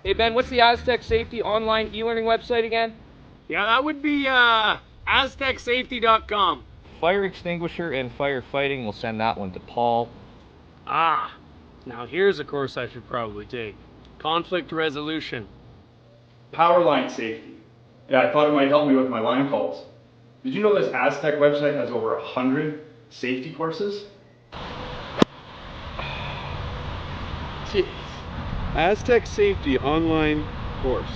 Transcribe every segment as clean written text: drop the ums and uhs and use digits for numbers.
Hey Ben, what's the Aztec Safety online e-learning website again? Yeah, that would be aztecsafety.com. Fire extinguisher and firefighting, we'll send that one to Paul. Ah, now here's a course I should probably take. Conflict resolution. Power line safety. Yeah, I thought it might help me with my line calls. Did you know this Aztec website has over 100 safety courses? Jeez. Aztec Safety online course.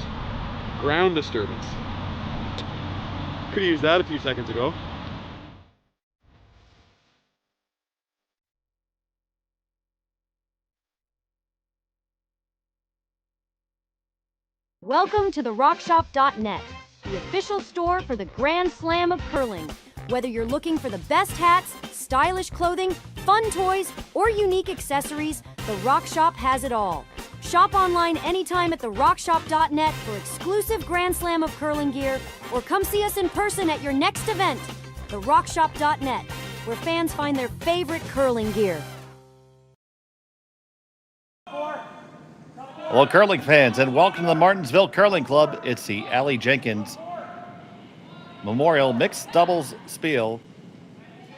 Ground disturbance. Could have used that a few seconds ago. Welcome to the RockShop.net, the official store for the Grand Slam of curling. Whether you're looking for the best hats, stylish clothing, fun toys, or unique accessories, the Rock Shop has it all. Shop online anytime at therockshop.net for exclusive Grand Slam of curling gear, or come see us in person at your next event. TheRockShop.net, where fans find their favorite curling gear. Hello, curling fans, and welcome to the Martensville Curling Club. It's the Aly Jenkins Memorial Mixed Doubles Spiel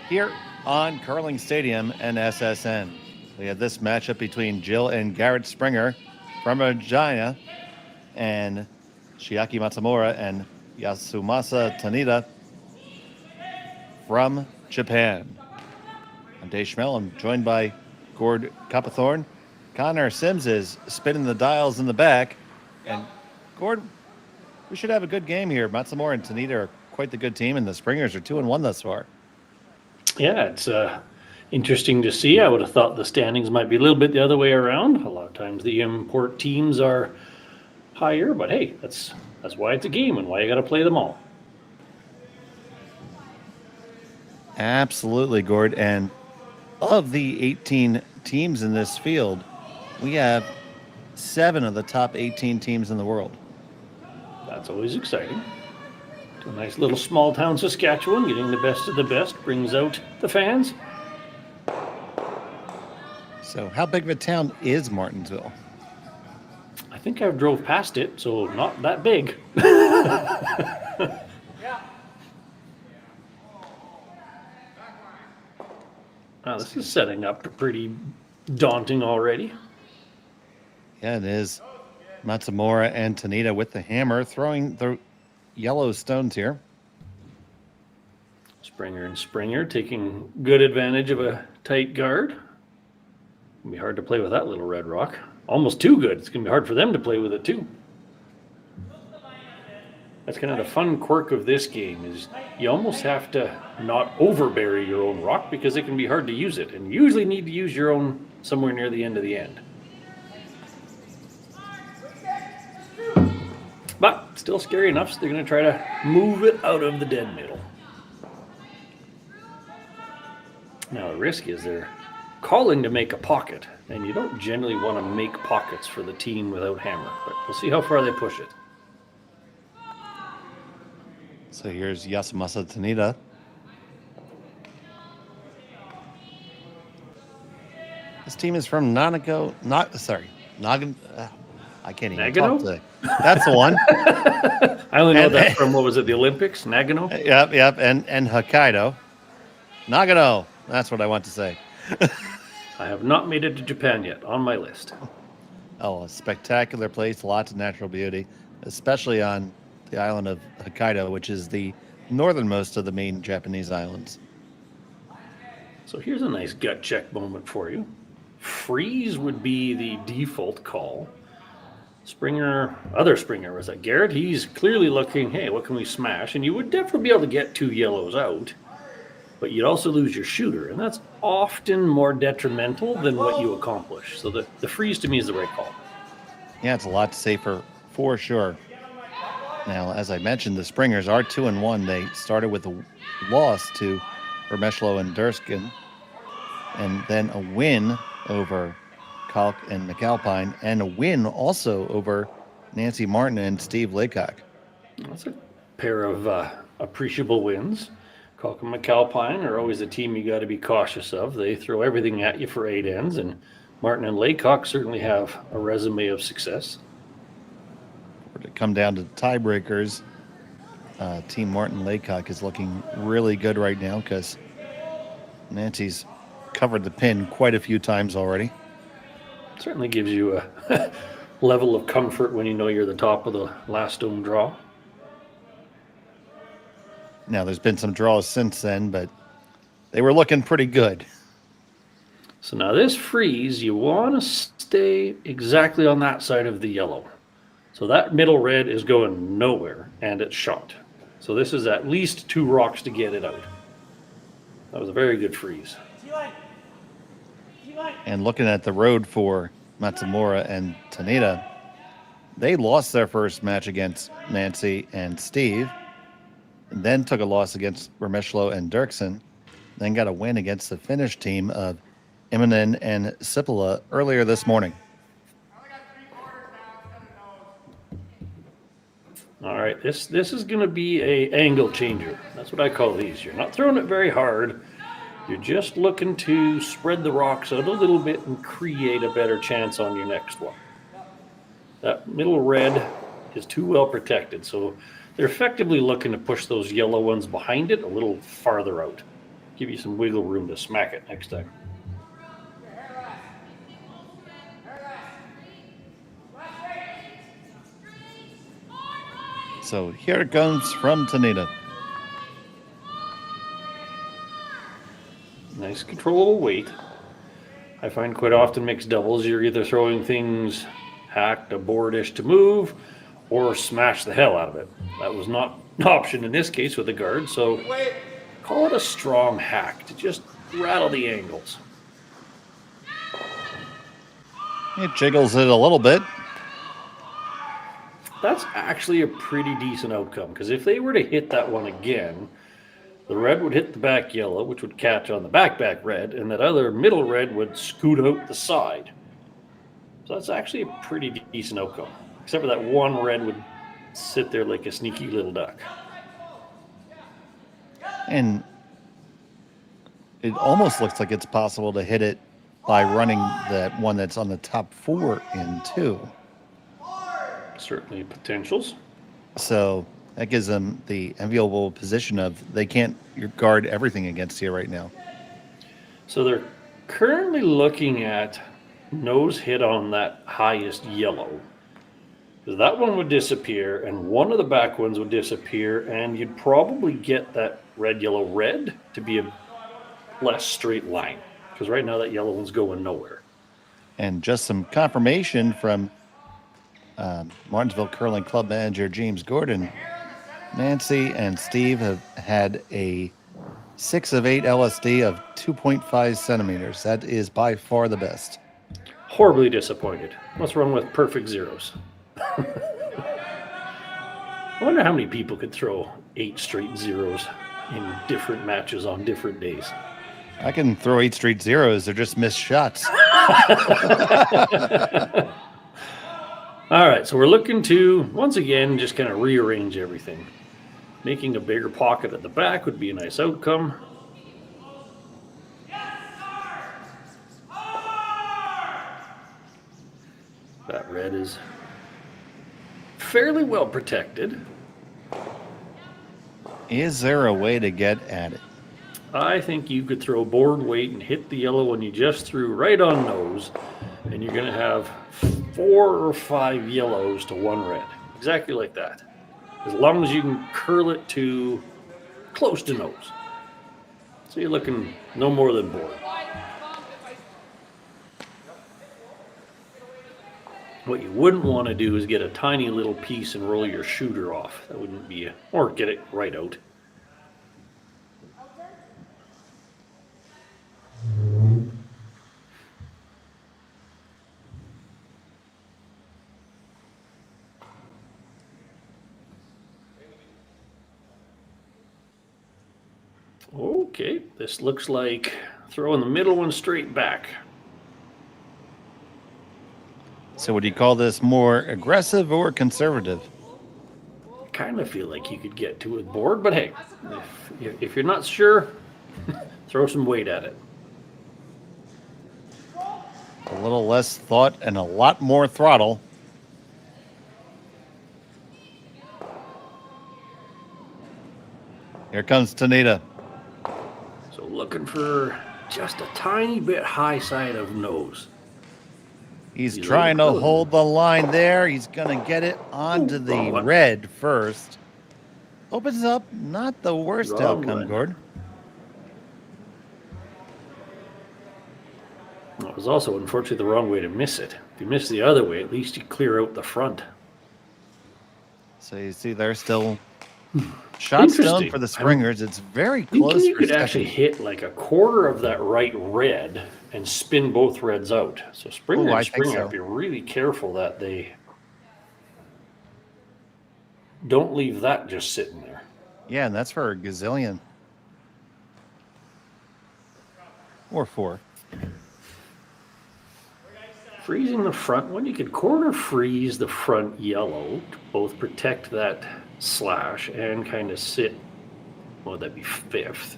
here on Curling Stadium and SSN. We have this matchup between Jill and Garret Springer from Regina and Chiaki Matsumura and Yasumasa Tanida from Japan. I'm Dave Schmel. I'm joined by Gord Coppathorne. Connor Sims is spinning the dials in the back. And Gord, we should have a good game here. Matsumura and Tanida are quite the good team, and the Springers are 2-1 thus far. Yeah, it's interesting to see. I would have thought the standings might be a little bit the other way around. A lot of times the import teams are higher, but hey, that's why it's a game and why you got to play them all. Absolutely, Gord. And of the 18 teams in this field, we have 7 of the top 18 teams in the world. That's always exciting. To a nice little small town Saskatchewan, getting the best of the best brings out the fans. So how big of a town is Martensville? I think I've drove past it, so not that big. Wow, this is setting up pretty daunting already. Yeah, it is. Matsumura and Tanida with the hammer, throwing the yellow stones here. Springer and Springer taking good advantage of a tight guard. It'll be hard to play with that little red rock. Almost too good. It's going to be hard for them to play with it too. That's kind of the fun quirk of this game is you almost have to not overbury your own rock because it can be hard to use it. And you usually need to use your own somewhere near the end of the end. But still scary enough, so they're going to try to move it out of the dead middle. Now the risk is they're calling to make a pocket, and you don't generally want to make pockets for the team without hammer, but we'll see how far they push it. So here's Yasumasa Tanida. This team is from Nagano. I can't even Nagano? talk today. That's the one. I only know that from, what was it, the Olympics? Nagano? Yep, and Hokkaido. Nagano, that's what I want to say. I have not made it to Japan yet, on my list. Oh, a spectacular place, lots of natural beauty, especially on the island of Hokkaido, which is the northernmost of the main Japanese islands. So here's a nice gut check moment for you. Freeze would be the default call. Other Springer, was that Garret? He's clearly looking, hey, what can we smash? And you would definitely be able to get 2 yellows out, but you'd also lose your shooter, and that's often more detrimental than what you accomplish. So the freeze to me is the right call. Yeah, it's a lot safer for sure. Now, as I mentioned, the Springers are 2-1. They started with a loss to Vermeshlo and Durskin, and then a win over Kalk and McAlpine, and a win also over Nancy Martin and Steve Laycock. That's a pair of appreciable wins. Kalk and McAlpine are always a team you got to be cautious of. They throw everything at you for 8 ends, and Martin and Laycock certainly have a resume of success. For it to come down to tiebreakers, Team Martin Laycock is looking really good right now because Nancy's covered the pin quite a few times already. Certainly gives you a level of comfort when you know you're the top of the last stone draw. Now, there's been some draws since then, but they were looking pretty good. So now this freeze, you want to stay exactly on that side of the yellow. So that middle red is going nowhere, and it's shot. So this is at least 2 rocks to get it out. That was a very good freeze. And looking at the road for Matsumura and Tanida, they lost their first match against Nancy and Steve, and then took a loss against Remeshlo and Dirksen, then got a win against the Finnish team of Immonen and Sipila earlier this morning. All right, this is going to be a angle changer. That's what I call these. You're not throwing it very hard. You're just looking to spread the rocks out a little bit and create a better chance on your next one. That middle red is too well protected, so they're effectively looking to push those yellow ones behind it a little farther out. Give you some wiggle room to smack it next time. So here it comes from Tanida. Nice controllable weight. I find quite often mixed doubles, you're either throwing things hacked, a boardish to move, or smash the hell out of it. That was not an option in this case with the guard, so call it a strong hack to just rattle the angles. It jiggles it a little bit. That's actually a pretty decent outcome, because if they were to hit that one again, the red would hit the back yellow, which would catch on the back red, and that other middle red would scoot out the side. So that's actually a pretty decent outcome, except for that one red would sit there like a sneaky little duck. And it almost looks like it's possible to hit it by running that one that's on the top 4 in 2. Certainly potentials. So that gives them the enviable position of they can't guard everything against you right now. So they're currently looking at nose hit on that highest yellow. Because that one would disappear, and one of the back ones would disappear, and you'd probably get that red, yellow, red to be a less straight line. Because right now that yellow one's going nowhere. And just some confirmation from Martensville Curling Club manager James Gordon. Nancy and Steve have had a 6 of 8 LSD of 2.5 centimeters. That is by far the best. Horribly disappointed. What's wrong with perfect zeros? I wonder how many people could throw 8 straight zeros in different matches on different days. I can throw 8 straight zeros. They're just missed shots. All right, so we're looking to, once again, just kind of rearrange everything. Making a bigger pocket at the back would be a nice outcome. That red is fairly well protected. Is there a way to get at it? I think you could throw board weight and hit the yellow one you just threw right on nose, and you're going to have 4 or 5 yellows to 1 red. Exactly like that. As long as you can curl it to close to nose. So you're looking no more than board. What you wouldn't want to do is get a tiny little piece and roll your shooter off. That wouldn't be or get it right out. Okay, this looks like throwing the middle one straight back. So would you call this more aggressive or conservative? I kind of feel like you could get to it board, but hey, if you're not sure, throw some weight at it. A little less thought and a lot more throttle. Here comes Tanida. So looking for just a tiny bit high side of nose. He's trying to hold the line there. He's going to get it onto the red first. Opens up, not the worst outcome, Gord. It was also, unfortunately, the wrong way to miss it. If you miss the other way, at least you clear out the front. So you see they're still shot stone for the Springers. It's very close. You could actually hit like a quarter of that right red and spin both reds out. So Springer and Springer, be really careful that they don't leave that just sitting there. Yeah, and that's for a gazillion. Or 4. Freezing the front one, you could quarter freeze the front yellow to both protect that slash and kind of sit, what would that be, 5th?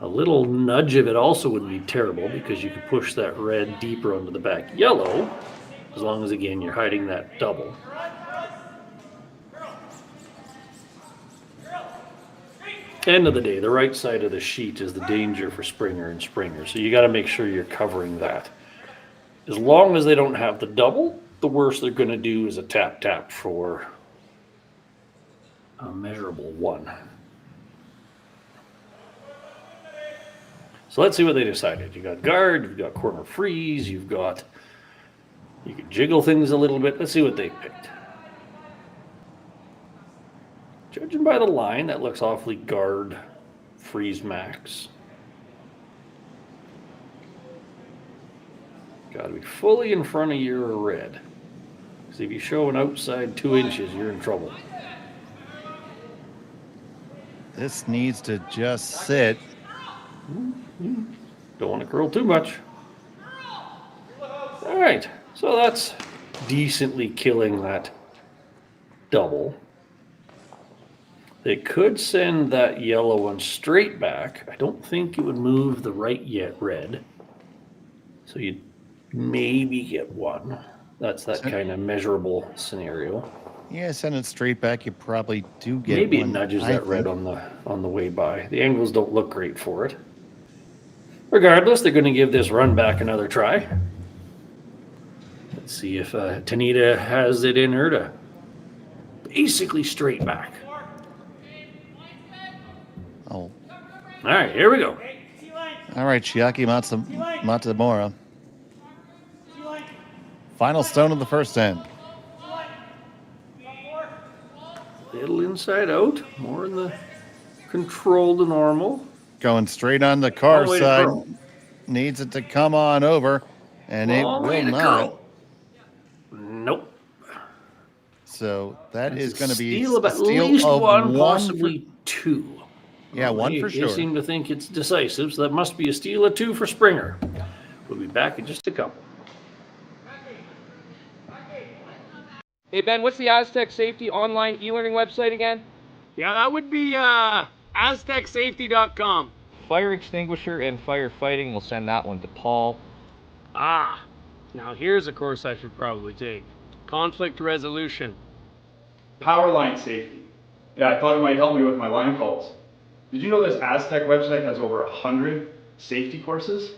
A little nudge of it also wouldn't be terrible because you could push that red deeper onto the back yellow, as long as, again, you're hiding that double. End of the day, the right side of the sheet is the danger for Springer and Springer, so you got to make sure you're covering that. As long as they don't have the double, the worst they're going to do is a tap-tap for a measurable 1. So let's see what they decided. You got guard, you've got corner freeze, you can jiggle things a little bit. Let's see what they picked. Judging by the line, that looks awfully guard, freeze max. Got to be fully in front of your red. Because if you show an outside 2 inches, you're in trouble. This needs to just sit. Don't want to curl too much. All right, so that's decently killing that double. They could send that yellow one straight back. I don't think it would move the right yet red. So you'd maybe get 1. That's that kind of measurable scenario. Yeah, send it straight back. You probably do get maybe 1. It nudges that red on the way by. The angles don't look great for it. Regardless, they're going to give this run back another try. Let's see if Tanida has it in her to basically straight back. Oh. All right, here we go. All right, Chiaki Matsumura. Final stone of the first end. Little inside out, more in the control to normal. Going straight on the car side. Needs it to come on over, and it will not. Nope. So that is going to be a at least one, possibly 2. Yeah, well, 1 for sure. They seem to think it's decisive, so that must be a steal of 2 for Springer. We'll be back in just a couple. Hey Ben, what's the Aztec Safety online e-learning website again? Yeah, that would be aztecsafety.com. Fire extinguisher and firefighting, we'll send that one to Paul. Now here's a course I should probably take. Conflict resolution. Power line safety. Yeah, I thought it might help me with my line calls. Did you know this Aztec website has over 100 safety courses?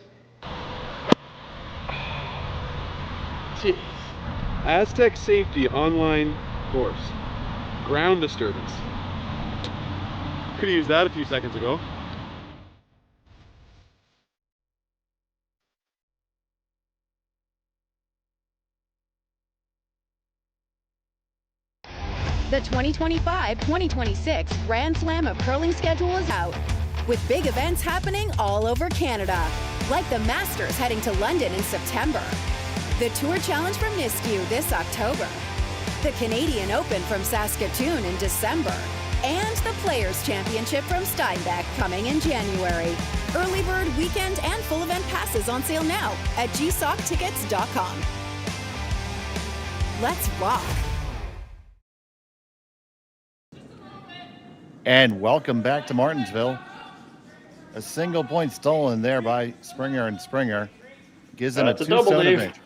Jeez. Aztec Safety online course. Ground disturbance. Could have used that a few seconds ago. The 2025-2026 Grand Slam of Curling schedule is out, with big events happening all over Canada, like the Masters heading to London in September, the Tour Challenge from Nisku this October, the Canadian Open from Saskatchewan in December, and the Players' Championship from Steinbach coming in January. Early bird weekend and full event passes on sale now at gsocktickets.com. Let's rock. And welcome back to Martensville. A single point stolen there by Springer and Springer. Gives them a 2-stone advantage.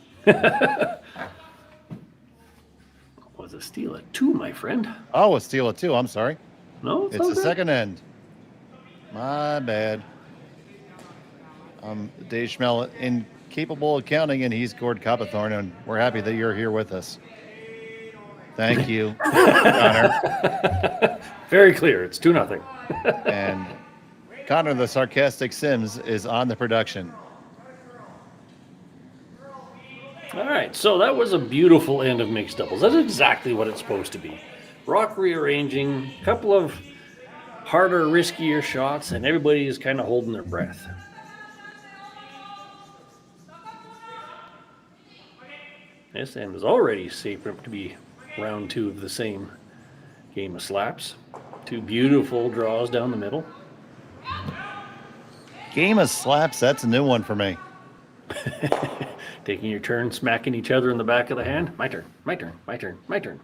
Was a steal at 2, my friend. Oh, a steal at 2. I'm sorry. No, It's the second end. My bad. Dave Schmel, incapable of counting, and he scored Coppathorn, and we're happy that you're here with us. Thank you, Connor. Very clear. It's 2-0. And Connor, the sarcastic Sims, is on the production. All right, so that was a beautiful end of mixed doubles. That's exactly what it's supposed to be. Rock rearranging, a couple of harder, riskier shots, and everybody is kind of holding their breath. This end is already shaping up to be round 2 of the same game of slaps. 2 beautiful draws down the middle. Game of slaps, that's a new one for me. Taking your turn, smacking each other in the back of the hand. My turn, my turn, my turn, my turn.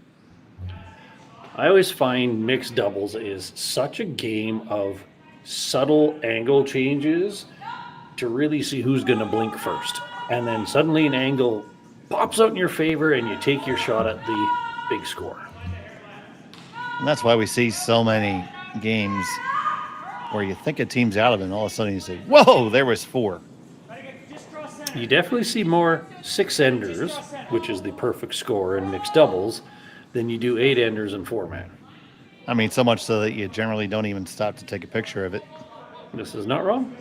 I always find mixed doubles is such a game of subtle angle changes to really see who's going to blink first. And then suddenly an angle pops out in your favor and you take your shot at the big score. And that's why we see so many games where you think a team's out of it and all of a sudden you say, whoa, there was 4. You definitely see more 6-enders, which is the perfect score in mixed doubles, than you do 8-enders and 4-man. I mean, so much so that you generally don't even stop to take a picture of it. This is not wrong.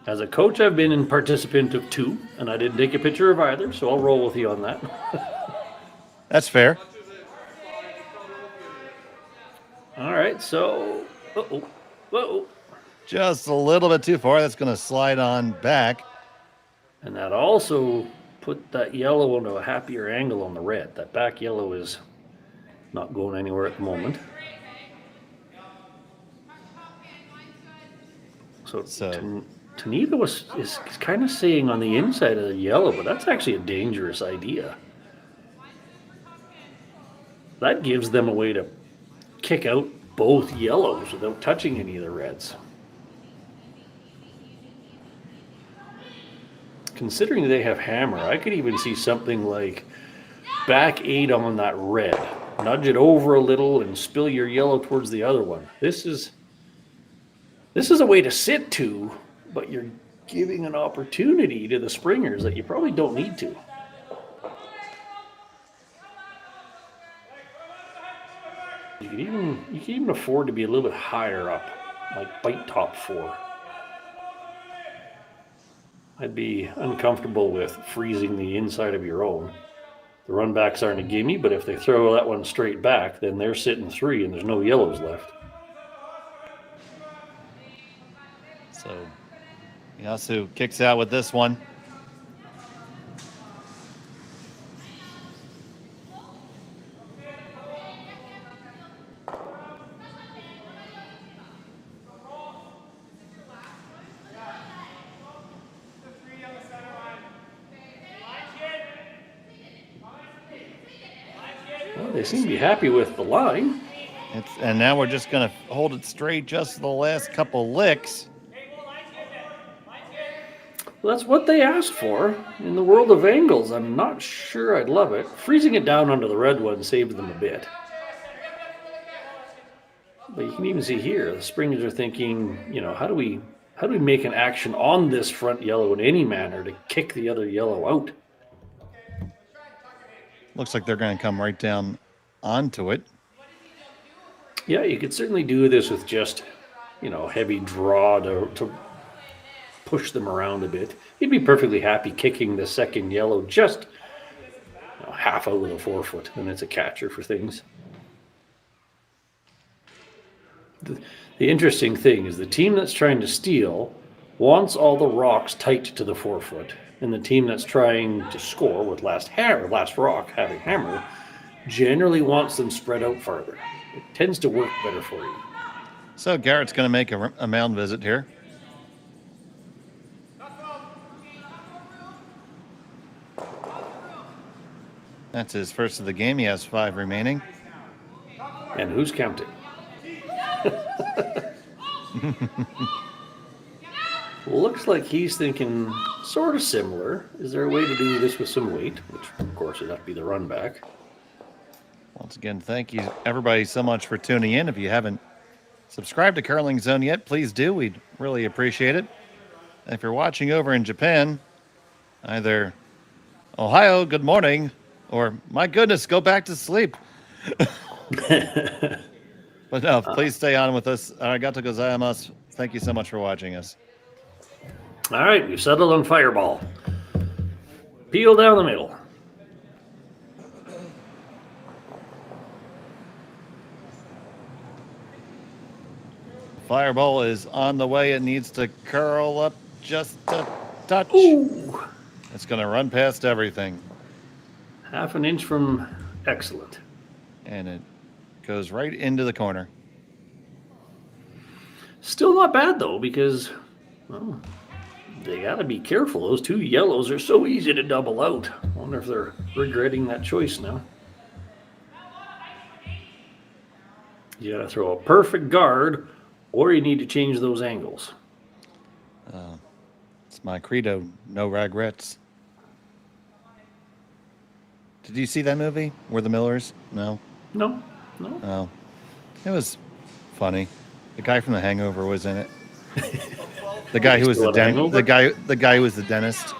As a coach, I've been in participant of 2, and I didn't take a picture of either, so I'll roll with you on that. That's fair. All right, so, uh-oh. Just a little bit too far. That's going to slide on back. And that also put that yellow into a happier angle on the red. That back yellow is not going anywhere at the moment. So Tanida is kind of saying on the inside of the yellow, but that's actually a dangerous idea. That gives them a way to kick out both yellows without touching any of the reds. Considering they have hammer, I could even see something like back 8 on that red. Nudge it over a little and spill your yellow towards the other one. This is a way to sit 2, but you're giving an opportunity to the springers that you probably don't need to. You can even afford to be a little bit higher up, like bite top 4. I'd be uncomfortable with freezing the inside of your own. The run backs aren't a gimme, but if they throw that one straight back, then they're sitting 3 and there's no yellows left. So Yasu kicks out with this one. They seem to be happy with the line. And now we're just going to hold it straight just the last couple licks. Well, that's what they asked for. In the world of angles, I'm not sure I'd love it. Freezing it down onto the red one saved them a bit. But you can even see here, the springers are thinking, how do we make an action on this front yellow in any manner to kick the other yellow out? Looks like they're going to come right down onto it. Yeah, you could certainly do this with just, heavy draw to push them around a bit. You'd be perfectly happy kicking the second yellow just half out of the 4-foot, and it's a catcher for things. The interesting thing is the team that's trying to steal wants all the rocks tight to the 4-foot. And the team that's trying to score with last rock, having hammer, generally wants them spread out farther. It tends to work better for you. So Garrett's going to make a mound visit here. That's his first of the game. He has 5 remaining. And who's counting? Looks like he's thinking sort of similar. Is there a way to do this with some weight? Which, of course, would have to be the run back. Once again, thank you everybody so much for tuning in. If you haven't subscribed to Curling Zone yet, please do. We'd really appreciate it. And if you're watching over in Japan, either Ohio, good morning, or my goodness, go back to sleep. But no, please stay on with us. Arigato gozaimasu. Thank you so much for watching us. All right, we've settled on Fireball. Peel down the middle. Fireball is on the way. It needs to curl up just a touch. Ooh. It's going to run past everything. Half an inch from excellent. And it goes right into the corner. Still not bad, though, because, well, they got to be careful. Those two yellows are so easy to double out. I wonder if they're regretting that choice now. You got to throw a perfect guard, or you need to change those angles. It's my credo, no regrets. Did you see that movie, We're the Millers? No? No. Oh. It was funny. The guy from The Hangover was in it. The guy who was the dentist. The guy who was the dentist.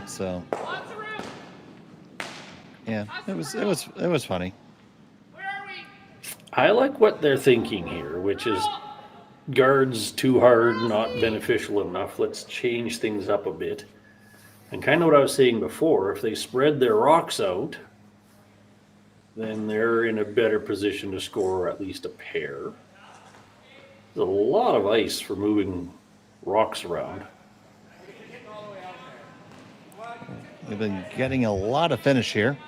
So yeah, it was funny. I like what they're thinking here, which is guards too hard, not beneficial enough. Let's change things up a bit. And kind of what I was saying before, if they spread their rocks out, then they're in a better position to score at least a pair. There's a lot of ice for moving rocks around. We've been getting a lot of finish here.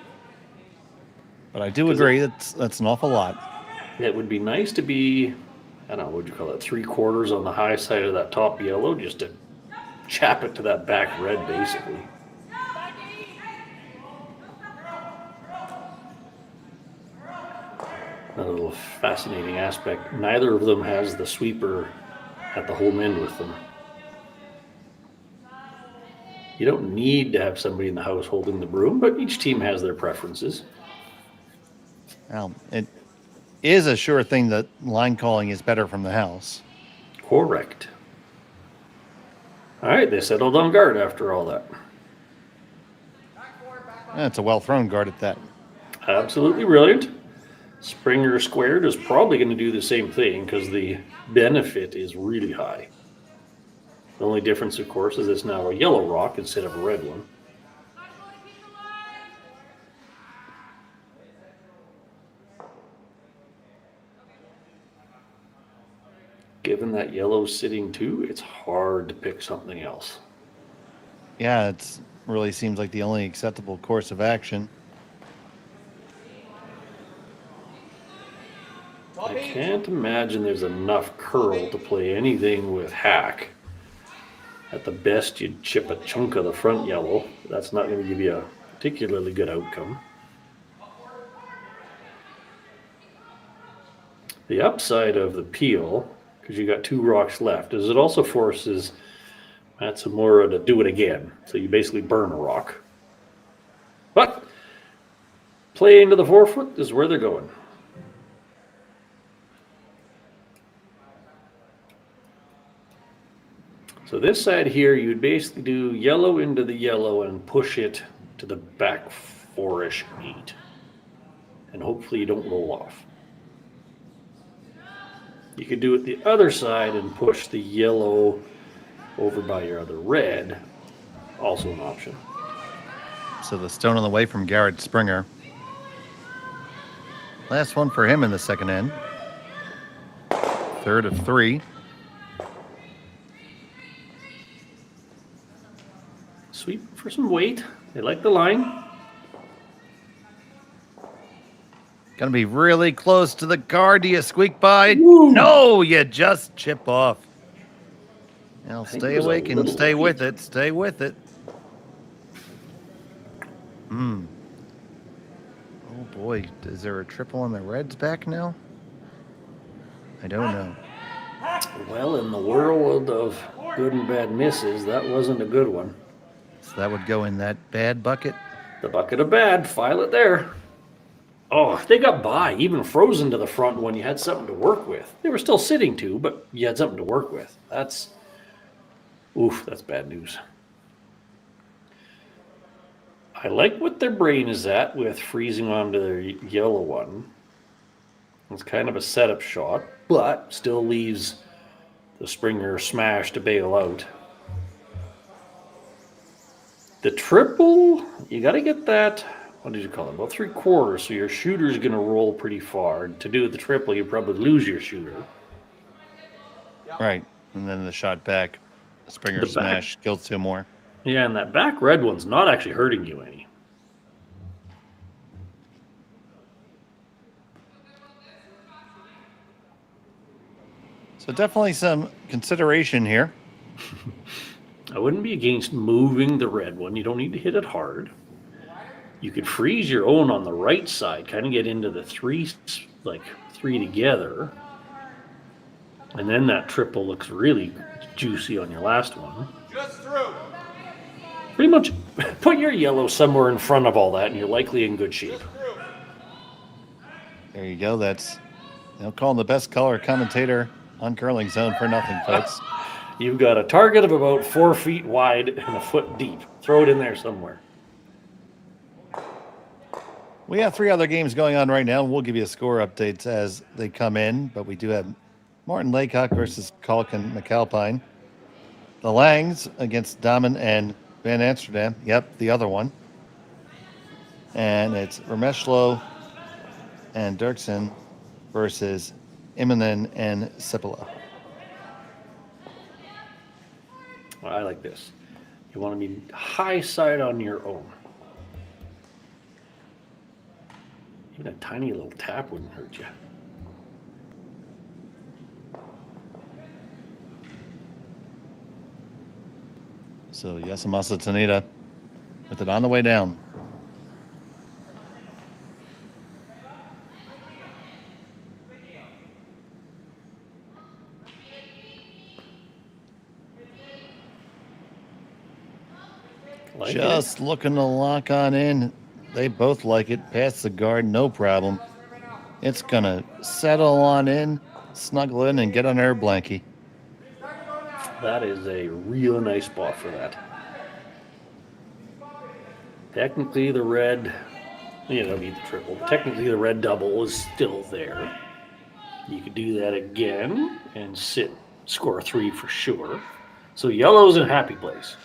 But I do agree that's an awful lot. It would be nice to be, I don't know, what would you call it, 3/4 on the high side of that top yellow, just to chap it to that back red, basically. Another little fascinating aspect. Neither of them has the sweeper at the home end with them. You don't need to have somebody in the house holding the broom, but each team has their preferences. Well, it is a sure thing that line calling is better from the house. Correct. All right, they settled on guard after all that. It's a well-thrown guard at that. Absolutely brilliant. Springer squared is probably going to do the same thing because the benefit is really high. The only difference, of course, is it's now a yellow rock instead of a red one. Given that yellow's sitting too, it's hard to pick something else. Yeah, it really seems like the only acceptable course of action. I can't imagine there's enough curl to play anything with hack. At the best, you'd chip a chunk of the front yellow. That's not going to give you a particularly good outcome. The upside of the peel, because you got 2 rocks left, is it also forces Matsumura to do it again. So you basically burn a rock. But play into the 4-foot is where they're going. So this side here, you'd basically do yellow into the yellow and push it to the back 4-ish 8. And hopefully you don't roll off. You could do it the other side and push the yellow over by your other red. Also an option. So the stone on the way from Garret Springer. Last one for him in the second end. Third of 3. Sweep for some weight. They like the line. Gonna be really close to the guard. Do you squeak by? Woo. No, you just chip off. Now stay awake and stay with it. Stay with it. Oh boy, is there a triple on the Reds back now? I don't know. Well, in the world of good and bad misses, that wasn't a good one. So that would go in that bad bucket? The bucket of bad. File it there. Oh, they got by, even frozen to the front when you had something to work with. They were still sitting to, but you had something to work with. That's bad news. I like what their brain is at with freezing onto their yellow one. It's kind of a setup shot, but still leaves the Springer smash to bail out. The triple, you got to get that, what did you call it, about 3/4, so your shooter's going to roll pretty far. To do the triple, you probably lose your shooter. Right, and then the shot back, Springer smash, kills 2 more. Yeah, and that back red one's not actually hurting you any. So definitely some consideration here. I wouldn't be against moving the red one. You don't need to hit it hard. You could freeze your own on the right side, kind of get into the three together. And then that triple looks really juicy on your last one. Just through. Pretty much put your yellow somewhere in front of all that and you're likely in good shape. There you go. That's, calling the best color commentator on Curling Zone for nothing, folks. You've got a target of about 4 feet wide and a foot deep. Throw it in there somewhere. We have 3 other games going on right now. We'll give you score updates as they come in, but we do have Martin Laycock versus Kalkin McAlpine. The Langs against Damen and Van Amsterdam. Yep, the other one. And it's Remeshlo and Dirksen versus Immonen and Sipila. Well, I like this. You want to be high side on your own. Even a tiny little tap wouldn't hurt you. So Yasumasa Tanida with it on the way down. Just looking to lock on in. They both like it. Past the guard, no problem. It's going to settle on in, snuggle in, and get on her blankie. That is a real nice spot for that. Technically the red, you don't need the triple. Technically the red double is still there. You could do that again and score 3 for sure. So yellow's in a happy place.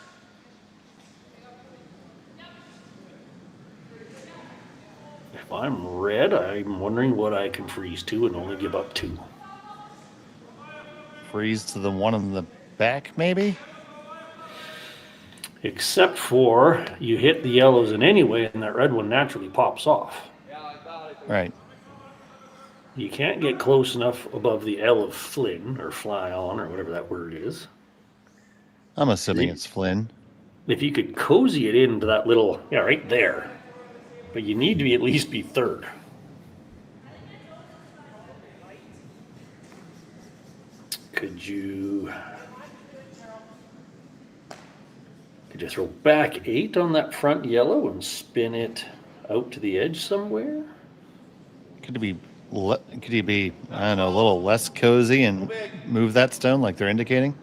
If I'm red, I'm wondering what I can freeze to and only give up 2. Freeze to the one in the back, maybe? Except for you hit the yellows in any way and that red one naturally pops off. Right. You can't get close enough above the L of Flynn or fly on or whatever that word is. I'm assuming it's Flynn. If you could cozy it into that little, right there. But you need to at least be third. Could you throw back 8 on that front yellow and spin it out to the edge somewhere? Could you be, I don't know, a little less cozy and move that stone like they're indicating?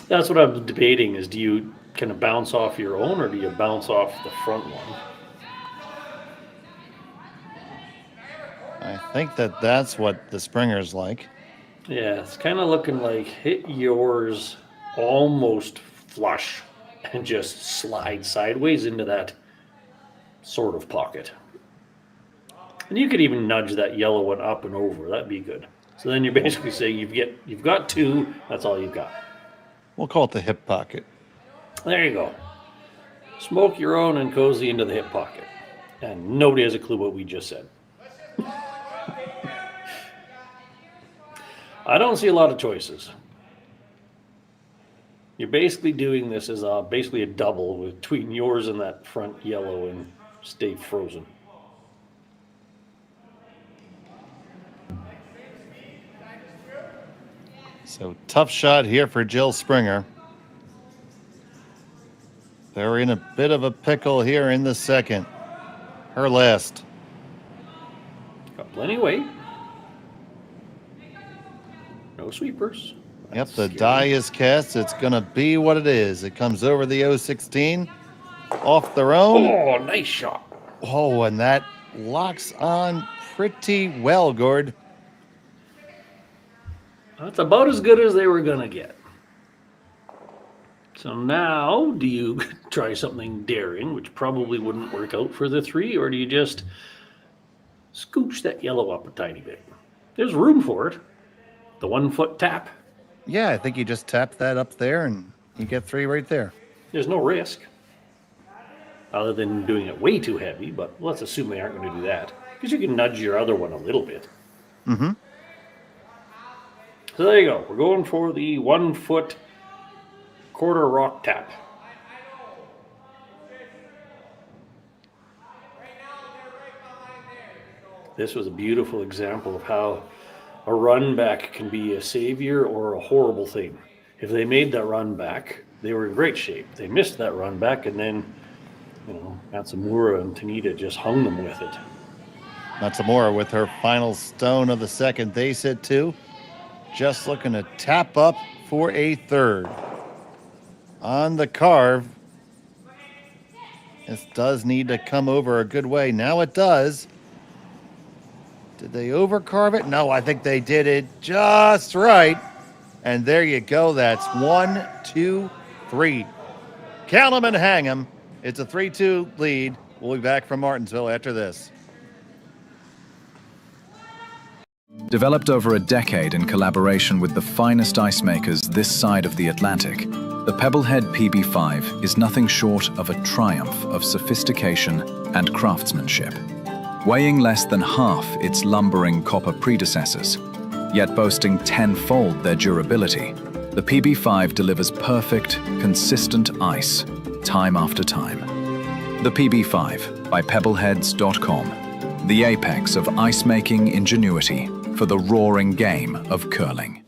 That's what I'm debating is do you kind of bounce off your own or do you bounce off the front one? I think that's what the Springer's like. Yeah, it's kind of looking like hit yours almost flush and just slide sideways into that sort of pocket. And you could even nudge that yellow one up and over. That'd be good. So then you're basically saying you've got 2. That's all you've got. We'll call it the hip pocket. There you go. Smoke your own and cozy into the hip pocket. And nobody has a clue what we just said. I don't see a lot of choices. You're basically doing this as basically a double between yours and that front yellow and stay frozen. So tough shot here for Jill Springer. They're in a bit of a pickle here in the second. Her last. Plenty of weight. No sweepers. Yep, That's the scary. die is cast. It's going to be what it is. It comes over the 016 off their own. Oh, nice shot. Oh, and that locks on pretty well, Gord. That's about as good as they were going to get. So now, do you try something daring, which probably wouldn't work out for the 3, or do you just scooch that yellow up a tiny bit? There's room for it. The 1 foot tap. Yeah, I think you just tap that up there and you get 3 right there. There's no risk. Other than doing it way too heavy, but let's assume they aren't going to do that. Because you can nudge your other one a little bit. Mm-hmm. So there you go. We're going for the 1 foot quarter rock tap. This was a beautiful example of how a run back can be a savior or a horrible thing. If they made that run back, they were in great shape. They missed that run back, and then, Matsumura and Tanida just hung them with it. Matsumura with her final stone of the second. They sit 2. Just looking to tap up for a 3rd. On the carve. This does need to come over a good way. Now it does. Did they overcarve it? No, I think they did it just right. And there you go. That's 1, 2, 3. Count them and hang them. It's a 3-2 lead. We'll be back from Martensville after this. Developed over a decade in collaboration with the finest ice makers this side of the Atlantic, the Pebblehead PB5 is nothing short of a triumph of sophistication and craftsmanship. Weighing less than half its lumbering copper predecessors, yet boasting tenfold their durability, the PB5 delivers perfect, consistent ice, time after time. The PB5 by Pebbleheads.com, the apex of ice-making ingenuity for the roaring game of curling.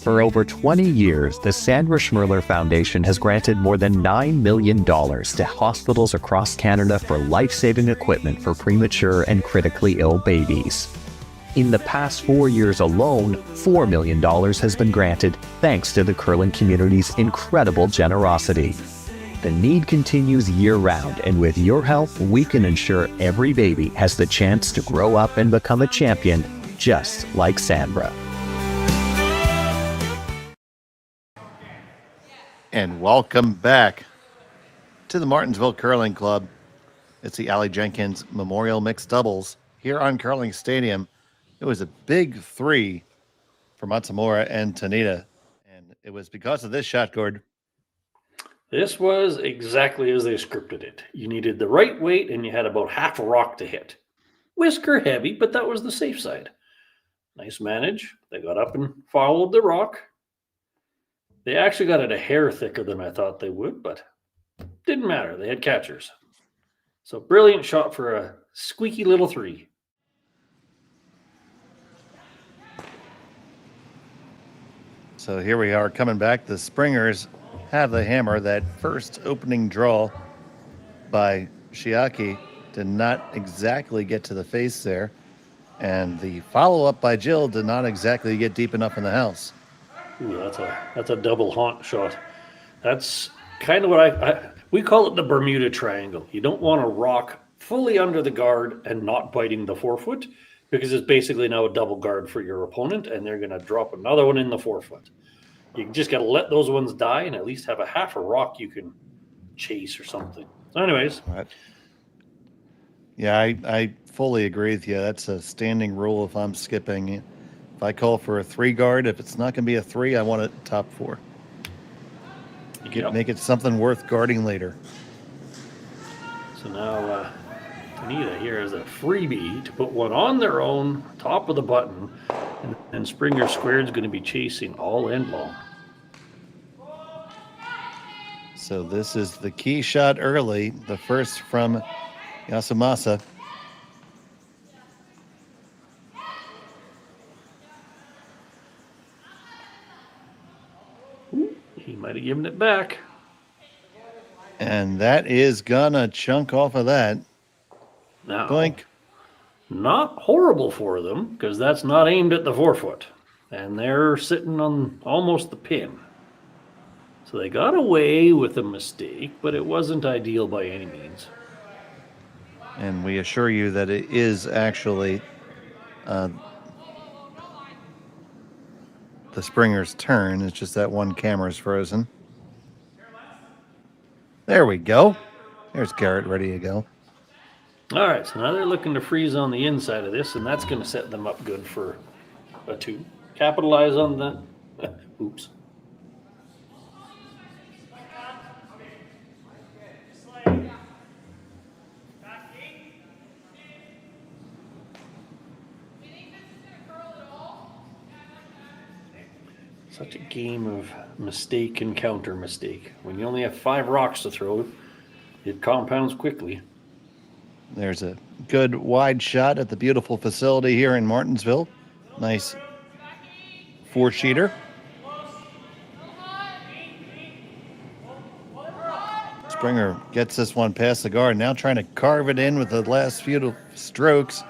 For over 20 years, the Sandra Schmirler Foundation has granted more than $9 million to hospitals across Canada for life-saving equipment for premature and critically ill babies. In the past 4 years alone, $4 million has been granted thanks to the curling community's incredible generosity. The need continues year-round, and with your help, we can ensure every baby has the chance to grow up and become a champion, just like Sandra. And welcome back to the Martensville Curling Club. It's the Aly Jenkins Memorial Mixed Doubles here on Curling Stadium. It was a big 3 for Matsumura and Tanida. And it was because of this shot, Gord. This was exactly as they scripted it. You needed the right weight and you had about half a rock to hit. Whisker heavy, but that was the safe side. Nice manage. They got up and followed the rock. They actually got it a hair thicker than I thought they would, but didn't matter. They had catchers. So brilliant shot for a squeaky little 3. So here we are coming back. The Springers have the hammer. That first opening draw by Chiaki did not exactly get to the face there. And the follow-up by Jill did not exactly get deep enough in the house. Ooh, that's a double haunt shot. That's kind of what we call it the Bermuda Triangle. You don't want to rock fully under the guard and not biting the forefoot, because it's basically now a double guard for your opponent, and they're going to drop another one in the forefoot. You just got to let those ones die and at least have a half a rock you can chase or something. So anyways. Right. Yeah, I fully agree with you. That's a standing rule if I'm skipping. If I call for a 3 guard, if it's not going to be a 3, I want it top 4. Yep. Make it something worth guarding later. So now Tanida here has a freebie to put one on their own, top of the button, and Springer Squared's going to be chasing all end long. So this is the key shot early, the first from Yasumasa. He might have given it back. And that is gonna chunk off of that. Now, Boink. not horrible for them, because that's not aimed at the forefoot. And they're sitting on almost the pin. So they got away with a mistake, but it wasn't ideal by any means. And we assure you that it is actually the Springer's turn. It's just that one camera's frozen. There we go. There's Garret ready to go. All right, so now they're looking to freeze on the inside of this, and that's going to set them up good for a 2. Capitalize on that. Oops. Such a game of mistake and counter mistake. When you only have 5 rocks to throw, it compounds quickly. There's a good wide shot at the beautiful facility here in Martensville. Nice 4-sheeter. Springer gets this one past the guard, now trying to carve it in with the last few strokes.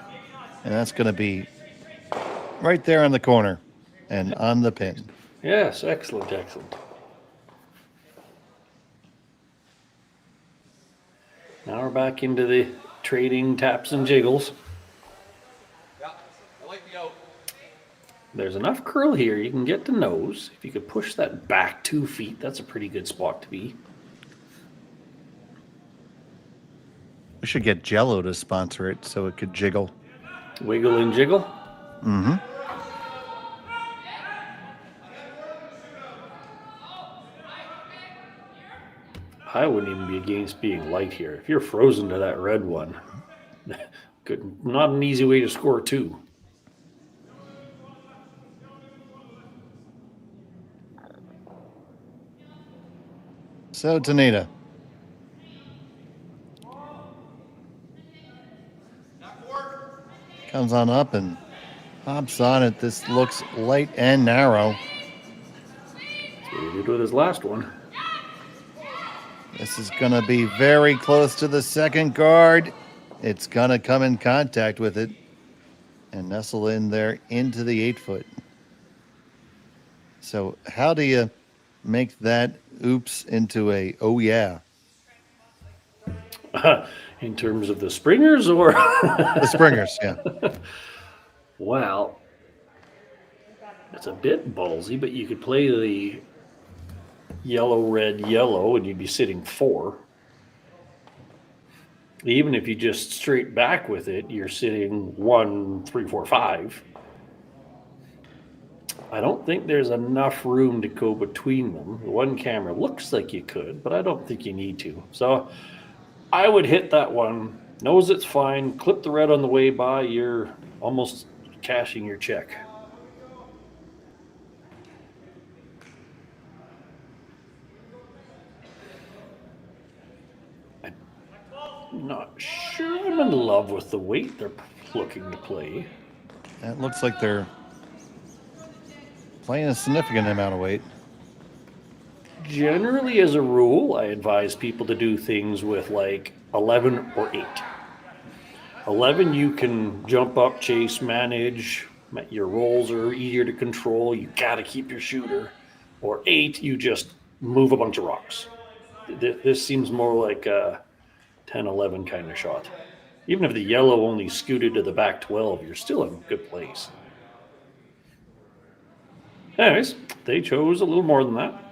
And that's going to be right there on the corner and on the pin. Yes, excellent, excellent. Now we're back into the trading taps and jiggles. Yeah, I like the out. There's enough curl here, you can get to nose. If you could push that back 2 feet, that's a pretty good spot to be. We should get Jello to sponsor it so it could jiggle. Wiggle and jiggle? Mm-hmm. I wouldn't even be against being light here. If you're frozen to that red one, not an easy way to score 2. So, Tanida. Comes on up and hops on it. This looks light and narrow. That's what he did with his last one. This is going to be very close to the second guard. It's going to come in contact with it and nestle in there into the 8-foot. So how do you make that oops into a oh yeah? In terms of the Springers or? The Springers, yeah. Well, it's a bit ballsy, but you could play the yellow, red, yellow, and you'd be sitting 4. Even if you just straight back with it, you're sitting 1, 3, 4, 5. I don't think there's enough room to go between them. The one camera looks like you could, but I don't think you need to. So I would hit that one. Knows it's fine. Clip the red on the way by. You're almost cashing your check. I'm not sure I'm in love with the weight they're looking to play. That looks like they're playing a significant amount of weight. Generally, as a rule, I advise people to do things with like 11 or 8. 11, you can jump up, chase, manage. Your rolls are easier to control. You got to keep your shooter. Or 8, you just move a bunch of rocks. This seems more like a 10, 11 kind of shot. Even if the yellow only scooted to the back 12, you're still in a good place. Anyways, they chose a little more than that.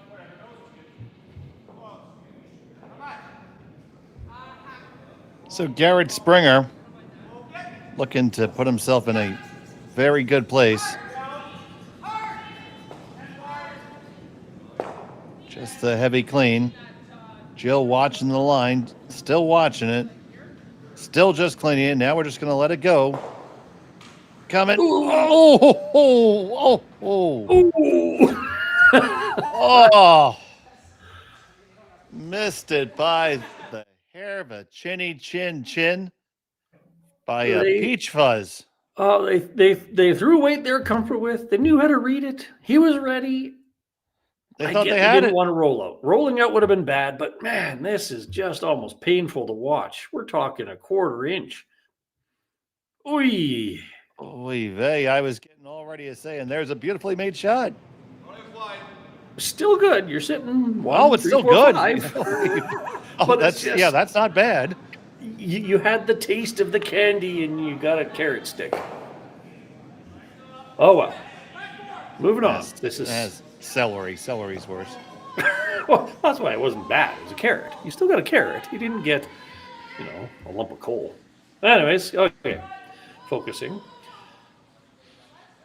So Garret Springer looking to put himself in a very good place. Just a heavy clean. Jill watching the line, still watching it. Still just cleaning it. Now we're just going to let it go. Coming. Oh. Oh. Missed it by the hair of a chin by a peach fuzz. Oh, they threw a weight they were comfortable with. They knew how to read it. He was ready. They thought they had it. Didn't want to roll out. Rolling out would have been bad, but man, this is just almost painful to watch. We're talking a quarter inch. Oy vey. I was getting all ready to say, and there's a beautifully made shot. Still good. You're sitting. It's still good. But that's not bad. You had the taste of the candy, and you got a carrot stick. Oh well. Moving on. This is celery. Celery's worse. Well, that's why it wasn't bad. It was a carrot. You still got a carrot. You didn't get, a lump of coal. Anyways, okay. Focusing.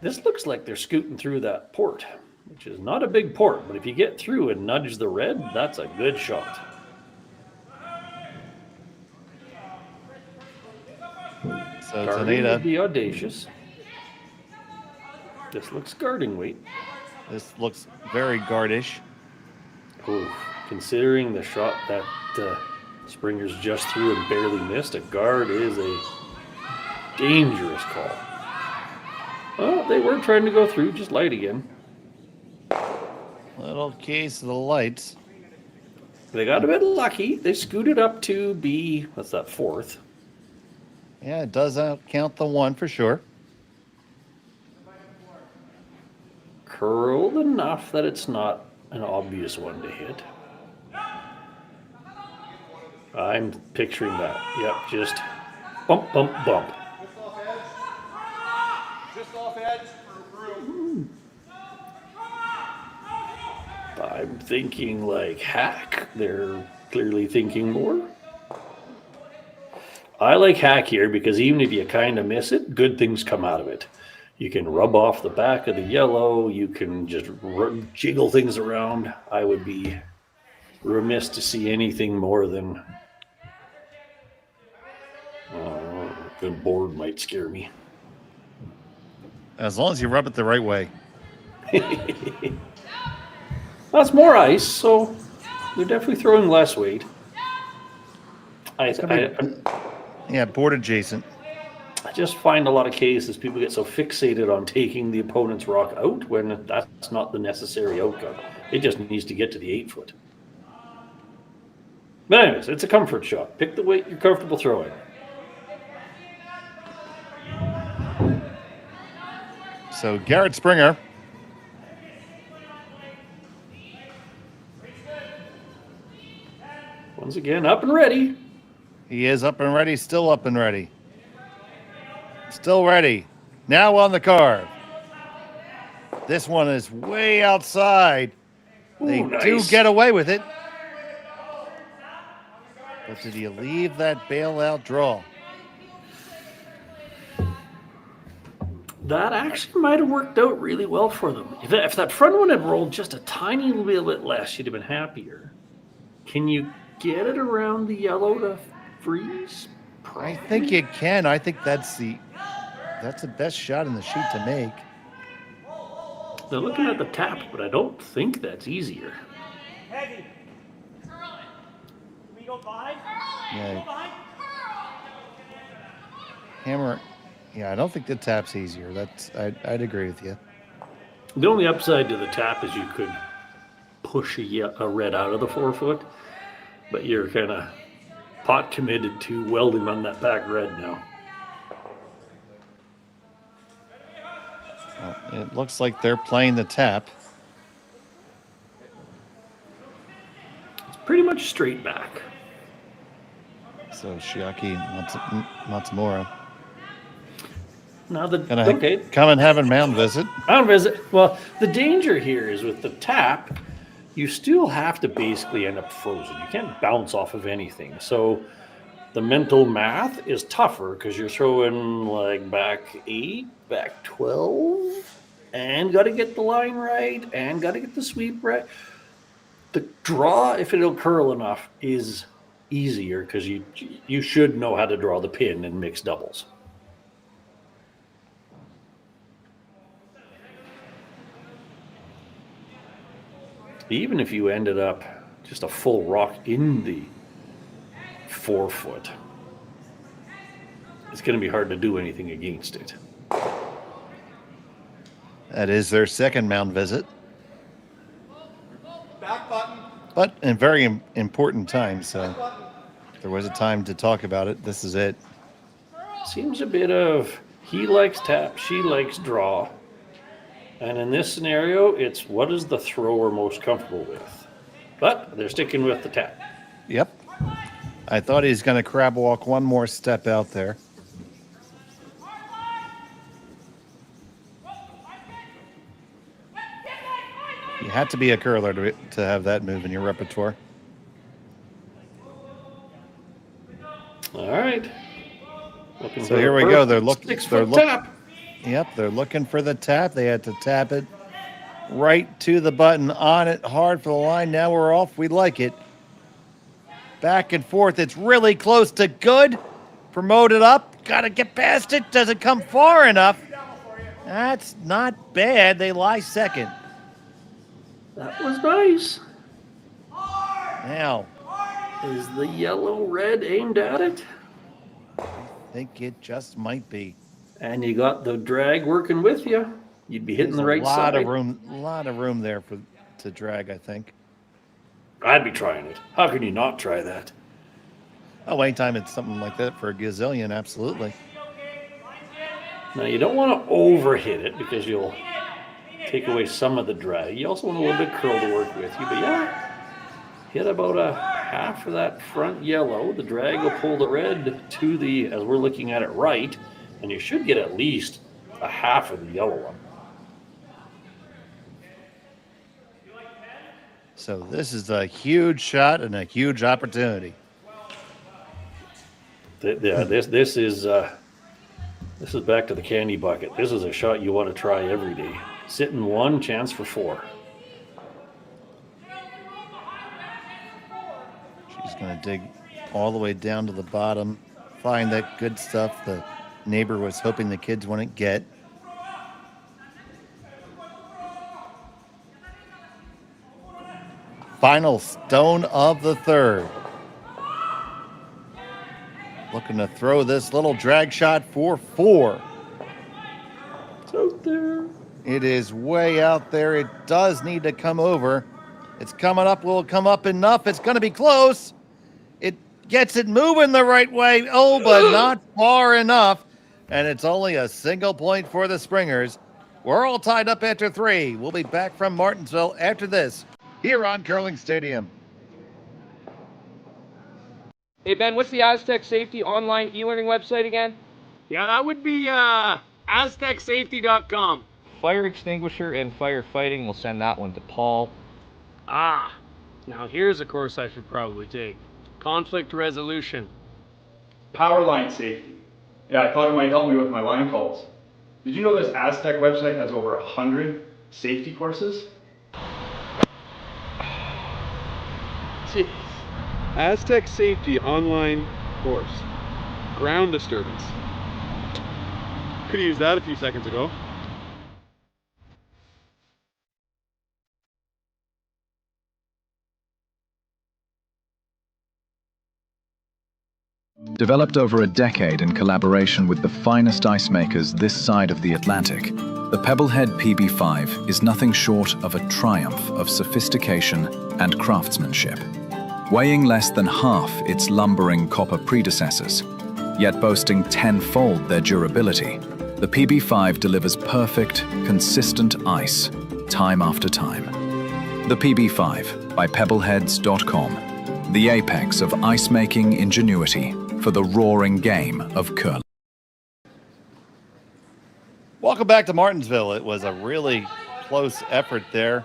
This looks like they're scooting through that port, which is not a big port, but if you get through and nudge the red, that's a good shot. So Tanida would be audacious. This looks guarding weight. This looks very guardish. Ooh, considering the shot that Springer's just threw and barely missed, a guard is a dangerous call. Oh, they were trying to go through, just light again. Little case of the lights. They got a bit lucky. They scooted up to be, what's that, fourth? Yeah, it does count the one for sure. Curled enough that it's not an obvious one to hit. I'm picturing that. Yep, just bump, bump, bump. Just off edge for room. I'm thinking like hack. They're clearly thinking more. I like hack here because even if you kind of miss it, good things come out of it. You can rub off the back of the yellow. You can just jiggle things around. I would be remiss to see anything more than the board might scare me. As long as you rub it the right way. That's more ice, so they're definitely throwing less weight. Yeah, board adjacent. I just find a lot of cases people get so fixated on taking the opponent's rock out when that's not the necessary outcome. It just needs to get to the 8 foot. But anyways, it's a comfort shot. Pick the weight you're comfortable throwing. So Garret Springer. Once again, up and ready. He is up and ready, still up and ready. Still ready. Now on the carve. This one is way outside. They do get away with it. But did you leave that bailout draw? That actually might have worked out really well for them. If that front one had rolled just a tiny little bit less, you'd have been happier. Can you get it around the yellow to freeze? I think you can. I think that's the best shot in the sheet to make. They're looking at the tap, but I don't think that's easier. Heavy. We go by? Yeah. Hammer. Yeah, I don't think the tap's easier. I'd agree with you. The only upside to the tap is you could push a red out of the 4 foot, but you're kind of pot committed to welding on that back red now. Well, it looks like they're playing the tap. It's pretty much straight back. So Chiaki, Matsumura. Now come and have a mound visit. Mound visit. Well, the danger here is with the tap, you still have to basically end up frozen. You can't bounce off of anything. So the mental math is tougher because you're throwing like back 8, back 12, and got to get the line right, and got to get the sweep right. The draw, if it'll curl enough, is easier because you should know how to draw the pin in mixed doubles. Even if you ended up just a full rock in the 4 foot, it's going to be hard to do anything against it. That is their second mound visit. Back button. But in very important time, so there was a time to talk about it. This is it. Seems a bit of he likes tap, she likes draw. And in this scenario, it's what is the thrower most comfortable with? But they're sticking with the tap. Yep. I thought he's going to crab walk one more step out there. You have to be a curler to have that move in your repertoire. All right. So here we go. They're looking. Tap. Yep, they're looking for the tap. They had to tap it right to the button, on it, hard for the line. Now we're off. We like it. Back and forth. It's really close to good. Promoted up. Got to get past it. Doesn't come far enough. That's not bad. They lie second. That was nice. Now, is the yellow red aimed at it? I think it just might be. And you got the drag working with you. You'd be hitting the right side. A lot of room there to drag, I think. I'd be trying it. How can you not try that? Oh, anytime it's something like that for a gazillion, absolutely. Now, you don't want to overhit it because you'll take away some of the drag. You also want a little bit curl to work with you. But yeah, hit about a half of that front yellow. The drag will pull the red to the, as we're looking at it, right. And you should get at least a half of the yellow one. So this is a huge shot and a huge opportunity. Yeah, this is back to the candy bucket. This is a shot you want to try every day. Sit in one, chance for 4. She's going to dig all the way down to the bottom, find that good stuff the neighbor was hoping the kids wouldn't get. Final stone of the third. Looking to throw this little drag shot for 4. It's out there. It is way out there. It does need to come over. It's coming up. Will it come up enough? It's going to be close. It gets it moving the right way. Oh, but not far enough. And it's only a single point for the Springers. We're all tied up after 3. We'll be back from Martensville after this here on Curling Stadium. Hey, Ben, what's the Aztec Safety online e-learning website again? Yeah, that would be aztecsafety.com. Fire extinguisher and firefighting. We'll send that one to Paul. Ah, now here's a course I should probably take. Conflict resolution. Power line safety. Yeah, I thought it might help me with my line calls. Did you know this Aztec website has over 100 safety courses? Jeez. Aztec Safety online course. Ground disturbance. Could have used that a few seconds ago. Developed over a decade in collaboration with the finest ice makers this side of the Atlantic, the Pebblehead PB5 is nothing short of a triumph of sophistication and craftsmanship. Weighing less than half its lumbering copper predecessors, yet boasting tenfold their durability, the PB5 delivers perfect, consistent ice, time after time. The PB5 by Pebbleheads.com, the apex of ice-making ingenuity for the roaring game of curling. Welcome back to Martensville. It was a really close effort there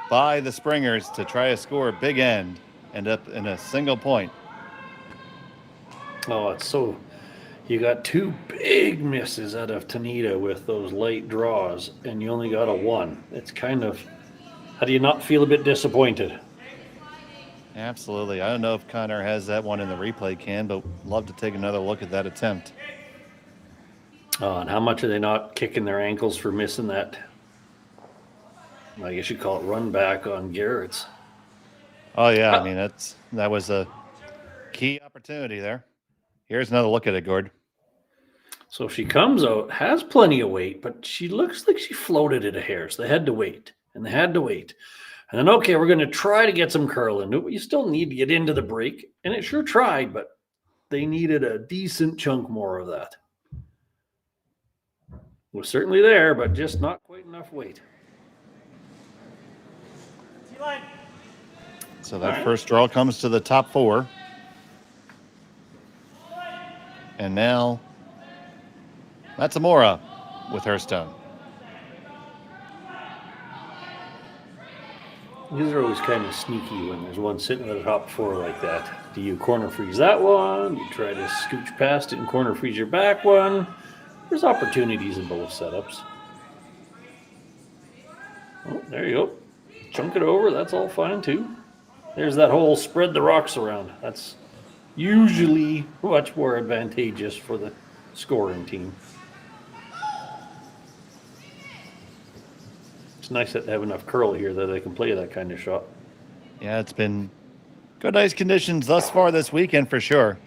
by the Springers to try to score a big end up in a single point. Oh, it's so... You got 2 big misses out of Tanida with those late draws, and you only got a 1. It's kind of... How do you not feel a bit disappointed? Absolutely. I don't know if Connor has that one in the replay can, but love to take another look at that attempt. Oh, and how much are they not kicking their ankles for missing that? I guess you call it run back on Garrett's. Oh yeah, I mean that was a key opportunity there. Here's another look at it, Gord. So she comes out, has plenty of weight, but she looks like she floated it a hair. So they had to wait, and they had to wait. And then, okay, we're going to try to get some curl into it, but you still need to get into the break. And it sure tried, but they needed a decent chunk more of that. It was certainly there, but just not quite enough weight. So that first draw comes to the top 4. And now Matsumura with her stone. These are always kind of sneaky when there's one sitting at the top 4 like that. Do you corner freeze that one? You try to scooch past it and corner freeze your back one. There's opportunities in both setups. Oh, there you go. Chunk it over. That's all fine too. There's that whole spread the rocks around. That's usually much more advantageous for the scoring team. It's nice that they have enough curl here that they can play that kind of shot. Yeah, it's been good ice conditions thus far this weekend for sure.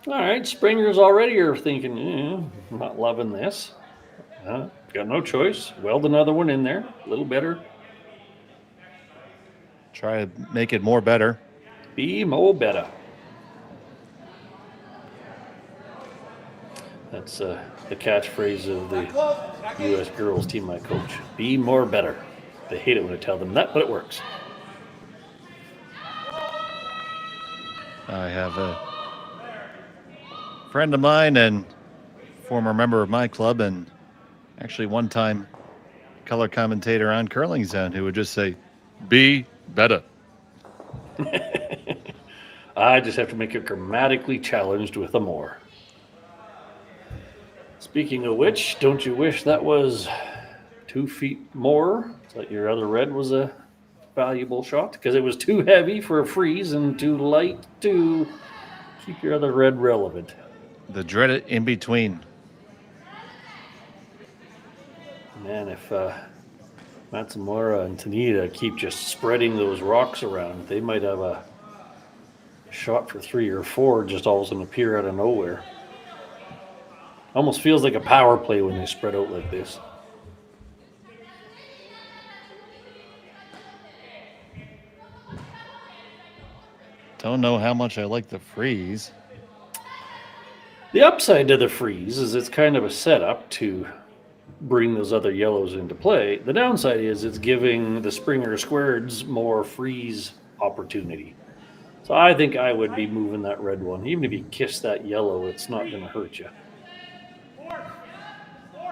All right, springers already are thinking, I'm not loving this. Got no choice. Weld another one in there, a little better. Try to make it more better. Be more better. That's the catchphrase of the U.S. girls team I coach. Be more better. They hate it when I tell them that, but it works. I have a friend of mine and former member of my club and actually one-time color commentator on Curling Zone who would just say, be better. I just have to make it grammatically challenged with a more. Speaking of which, don't you wish that was 2 feet more? That your other red was a valuable shot? Because it was too heavy for a freeze and too light to keep your other red relevant. The dreaded in between. Man, if Matsumura and Tanida keep just spreading those rocks around, they might have a shot for 3 or 4 just all of a sudden appear out of nowhere. Almost feels like a power play when they spread out like this. Don't know how much I like the freeze. The upside to the freeze is it's kind of a setup to bring those other yellows into play. The downside is it's giving the Springer squareds more freeze opportunity. So I think I would be moving that red one. Even if you kiss that yellow, it's not going to hurt you.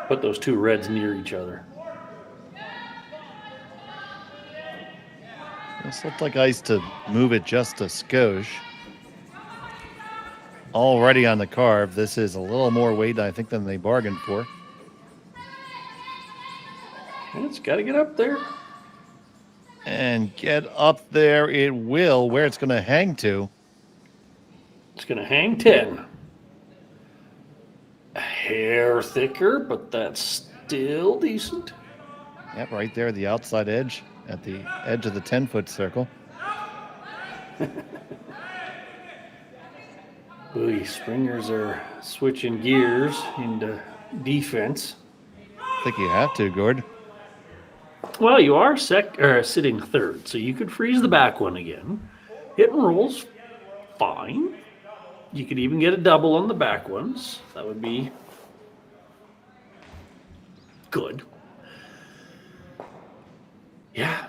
Put those 2 reds near each other. This looked like ice to move it just a skosh. Already on the carve. This is a little more weight, I think, than they bargained for. It's got to get up there. And get up there it will. Where it's going to hang to. It's going to hang 10. A hair thicker, but that's still decent. Yep, right there, the outside edge, at the edge of the 10-foot circle. Boy, Springers are switching gears into defense. I think you have to, Gord. Well, you are sitting 3rd, so you could freeze the back one again. Hit and rolls, fine. You could even get a double on the back ones. That would be good. Yeah,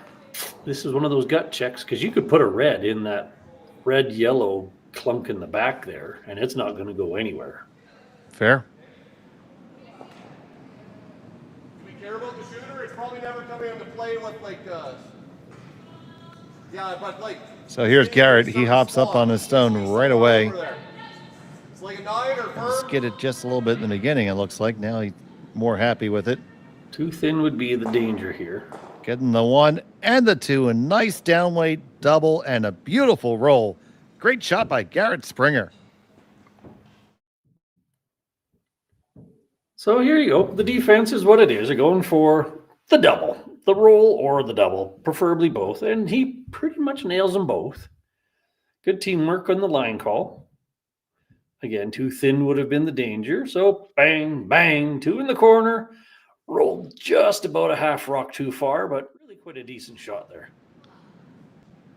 this is one of those gut checks because you could put a red in that red-yellow clunk in the back there, and it's not going to go anywhere. Fair. Do we care about the shooter? It's probably never coming into play with but So here's Garret. He hops up on his stone right away. It's like a 9 or firm. Skid it just a little bit in the beginning, it looks like. Now he's more happy with it. Too thin would be the danger here. Getting the 1 and the 2. A nice downweight double, and a beautiful roll. Great shot by Garret Springer. So here you go. The defense is what it is. They're going for the double, the roll or the double, preferably both. And he pretty much nails them both. Good teamwork on the line call. Again, too thin would have been the danger. So bang, bang, 2 in the corner. Rolled just about a half rock too far, but really quite a decent shot there.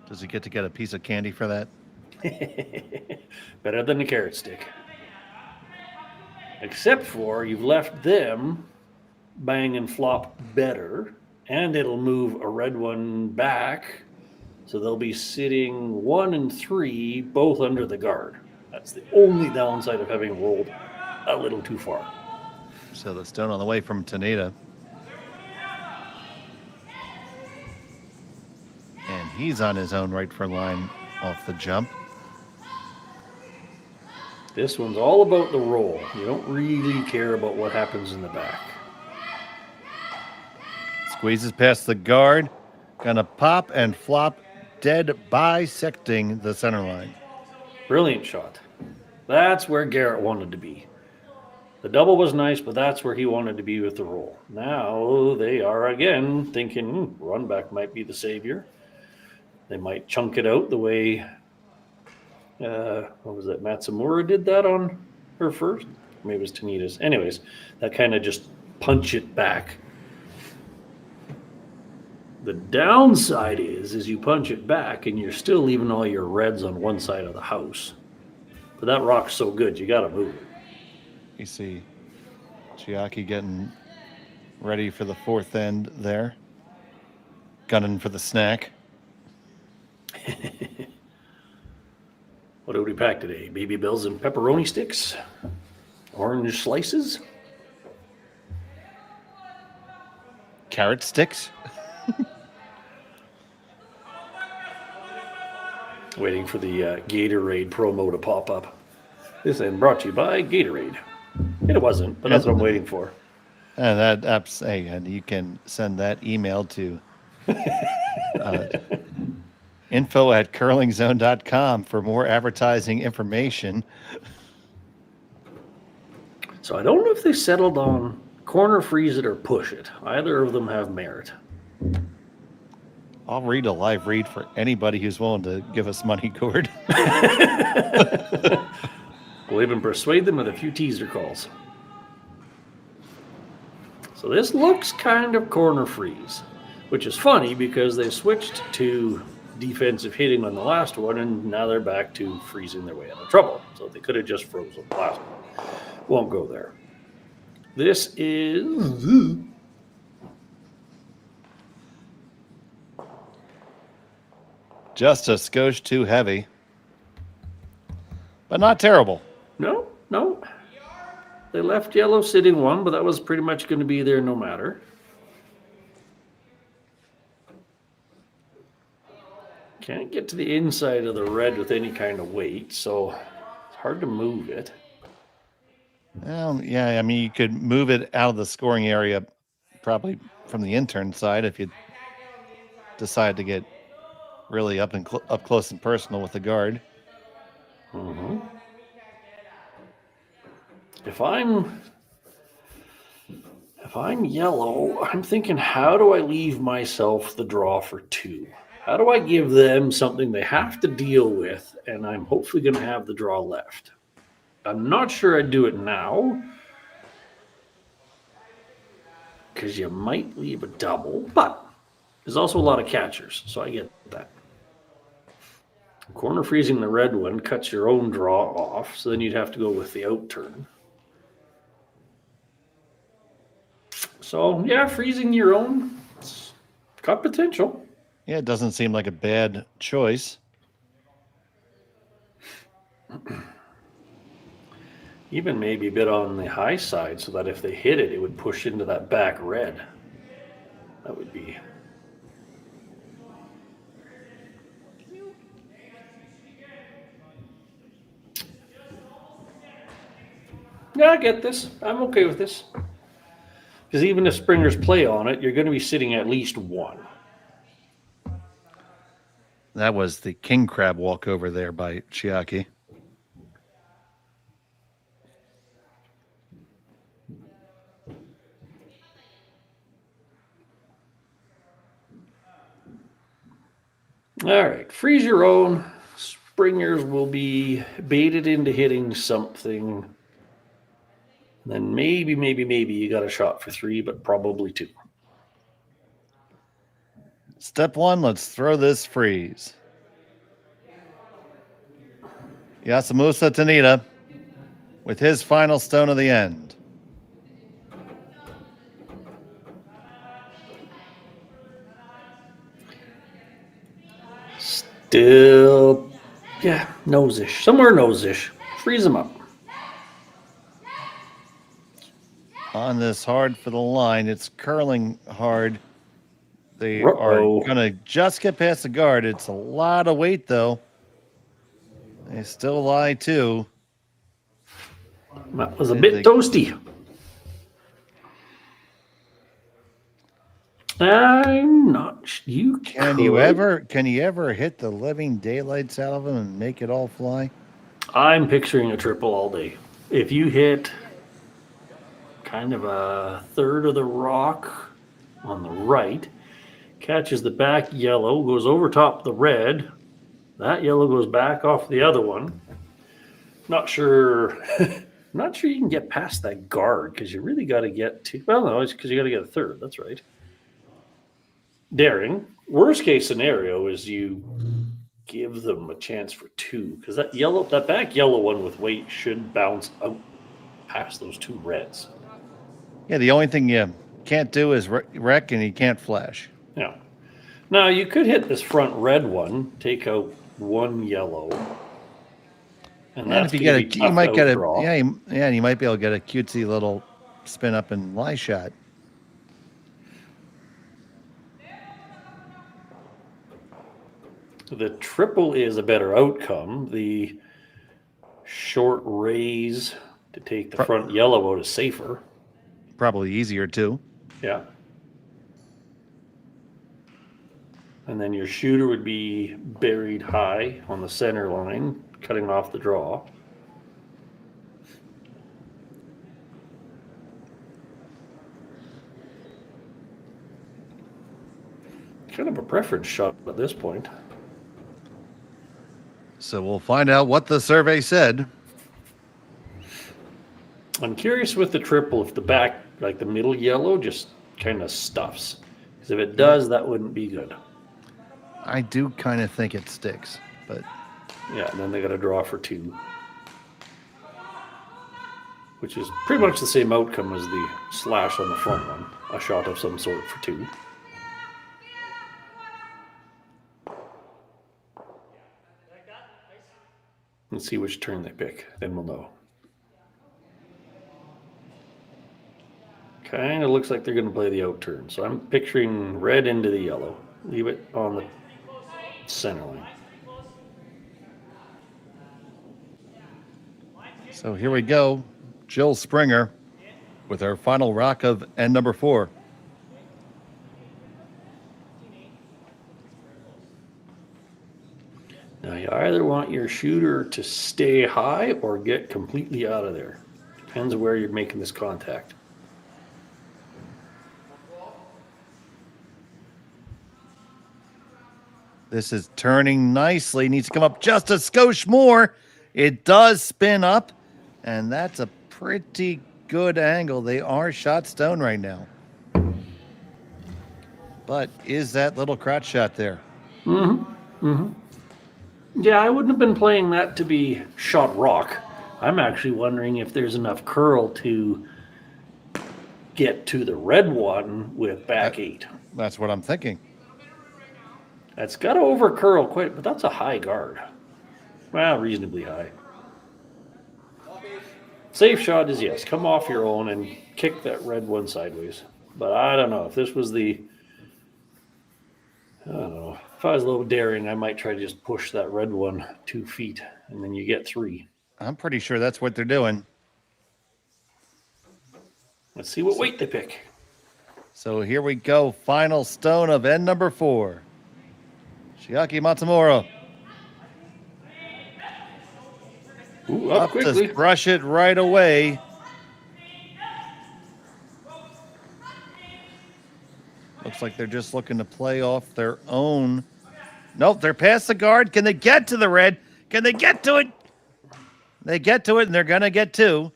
Does he get to get a piece of candy for that? Better than the carrot stick. Except for you've left them bang and flop better, and it'll move a red one back. So they'll be sitting 1 and 3, both under the guard. That's the only downside of having rolled a little too far. So the stone on the way from Tanida. And he's on his own right for line off the jump. This one's all about the roll. You don't really care about what happens in the back. Squeezes past the guard. Gonna pop and flop, dead bisecting the center line. Brilliant shot. That's where Garret wanted to be. The double was nice, but that's where he wanted to be with the roll. Now they are again thinking run back might be the savior. They might chunk it out the way, what was that? Matsumura did that on her first? Maybe it was Tanida's. Anyways, that kind of just punch it back. The downside is you punch it back and you're still leaving all your reds on one side of the house. But that rock's so good, you got to move it. You see Chiaki getting ready for the fourth end there. Gunning for the snack. What did we pack today? Baby Bills and pepperoni sticks? Orange slices? Carrot sticks? Waiting for the Gatorade promo to pop up. This end brought to you by Gatorade. It wasn't, but that's what I'm waiting for. And and you can send that email to info@curlingzone.com for more advertising information. So I don't know if they settled on corner freeze it or push it. Either of them have merit. I'll read a live read for anybody who's willing to give us money, Gord. We'll even persuade them with a few teaser calls. So this looks kind of corner freeze, which is funny because they switched to defensive hitting on the last one, and now they're back to freezing their way out of trouble. So they could have just frozen the last one. Won't go there. This is... Just a skosh too heavy. But not terrible. No. They left yellow sitting 1, but that was pretty much going to be there no matter. Can't get to the inside of the red with any kind of weight, so it's hard to move it. Well, yeah, I mean, you could move it out of the scoring area probably from the intern side if you decide to get really up close and personal with the guard. Mm-hmm. If I'm yellow, I'm thinking, how do I leave myself the draw for 2? How do I give them something they have to deal with, and I'm hopefully going to have the draw left? I'm not sure I'd do it now, because you might leave a double, but there's also a lot of catchers, so I get that. Corner freezing the red one cuts your own draw off, so then you'd have to go with the out turn. So, yeah, freezing your own, it's got potential. Yeah, it doesn't seem like a bad choice. Even maybe a bit on the high side so that if they hit it, it would push into that back red. That would be... Yeah, I get this. I'm okay with this. Because even if Springers play on it, you're going to be sitting at least 1. That was the king crab walkover there by Chiaki. All right, freeze your own. Springers will be baited into hitting something. And then maybe you got a shot for 3, but probably 2. Step 1, let's throw this freeze. Yasumasa Tanida with his final stone of the end. Still, yeah, nose-ish. Somewhere nose-ish. Freeze them up. On this hard for the line, it's curling hard. They Uh-oh. are going to just get past the guard. It's a lot of weight, though. They still lie, too. That was a bit toasty. I'm not. Can you ever hit the living daylights out of them and make it all fly? I'm picturing a triple all day. If you hit kind of a third of the rock on the right, catches the back yellow, goes over top the red, that yellow goes back off the other one. Not sure. Not sure you can get past that guard because you really got to get to. Well, no, it's because you got to get a third. That's right. Daring. Worst case scenario is you give them a chance for 2 because that back yellow one with weight should bounce out past those 2 reds. Yeah, the only thing you can't do is wreck, and you can't flash. Yeah. Now you could hit this front red one, take out 1 yellow, and that's if you you might get you might be able to get a cutesy little spin up and lie shot. The triple is a better outcome. The short raise to take the front yellow out is safer. Probably easier too. Yeah. And then your shooter would be buried high on the center line, cutting off the draw. Kind of a preference shot at this point. So we'll find out what the survey said. I'm curious with the triple if the back, like the middle yellow, just kind of stuffs. Because if it does, that wouldn't be good. I do kind of think it sticks, but yeah, and then they got to draw for 2, which is pretty much the same outcome as the slash on the front one, a shot of some sort for 2. Let's see which turn they pick, then we'll know. Kind of looks like they're going to play the out turn, so I'm picturing red into the yellow. Leave it on the center line. So here we go. Jill Springer with her final rock of end number 4. Now you either want your shooter to stay high or get completely out of there. Depends on where you're making this contact. This is turning nicely. Needs to come up just a skosh more. It does spin up, and that's a pretty good angle. They are shot stone right now. But is that little crotch shot there? Mm-hmm. Mm-hmm. Yeah, I wouldn't have been playing that to be shot rock. I'm actually wondering if there's enough curl to get to the red one with back 8. That's what I'm thinking. That's got to over curl quite, but that's a high guard. Well, reasonably high. Safe shot is yes, come off your own and kick that red one sideways. But I don't know if this was I don't know. If I was a little daring, I might try to just push that red one 2 feet, and then you get 3. I'm pretty sure that's what they're doing. Let's see what weight they pick. So here we go. Final stone of end number 4. Chiaki Matsumura. Ooh, up quickly. To brush it right away. Looks like they're just looking to play off their own. Nope, they're past the guard. Can they get to the red? Can they get to it? They get to it, and they're going to get two.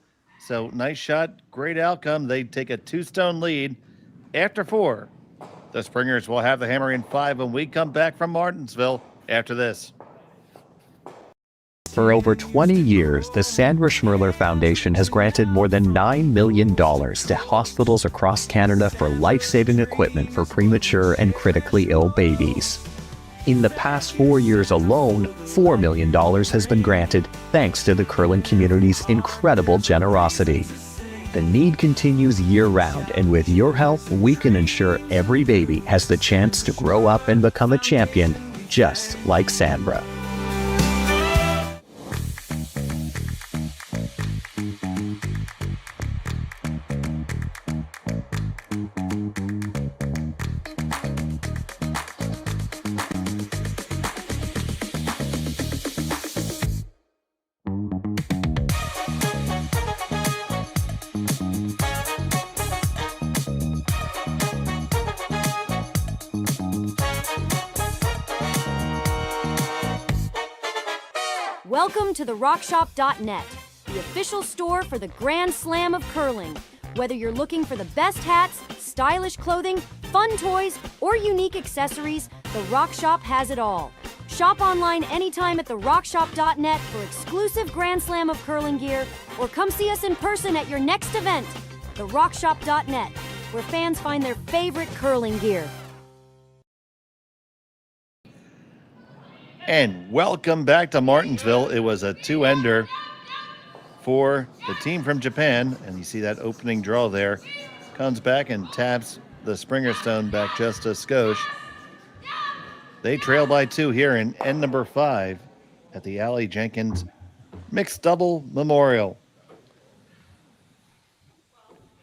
So nice shot, great outcome. They take a 2-stone lead after 4. The Springers will have the hammer in 5 when we come back from Martensville after this. For over 20 years, the Sandra Schmirler Foundation has granted more than $9 million to hospitals across Canada for life-saving equipment for premature and critically ill babies. In the past 4 years alone, $4 million has been granted thanks to the curling community's incredible generosity. The need continues year-round, and with your help, we can ensure every baby has the chance to grow up and become a champion, just like Sandra. Welcome to the RockShop.net, the official store for the Grand Slam of curling. Whether you're looking for the best hats, stylish clothing, fun toys, or unique accessories, the Rock Shop has it all. Shop online anytime at the RockShop.net for exclusive Grand Slam of curling gear, or come see us in person at your next event. The RockShop.net, where fans find their favorite curling gear. And welcome back to Martensville. It was a 2-ender for the team from Japan. And you see that opening draw there. Comes back and taps the Springer Stone back just a skosh. They trail by 2 here in end number 5 at the Aly Jenkins Mixed Double Memorial.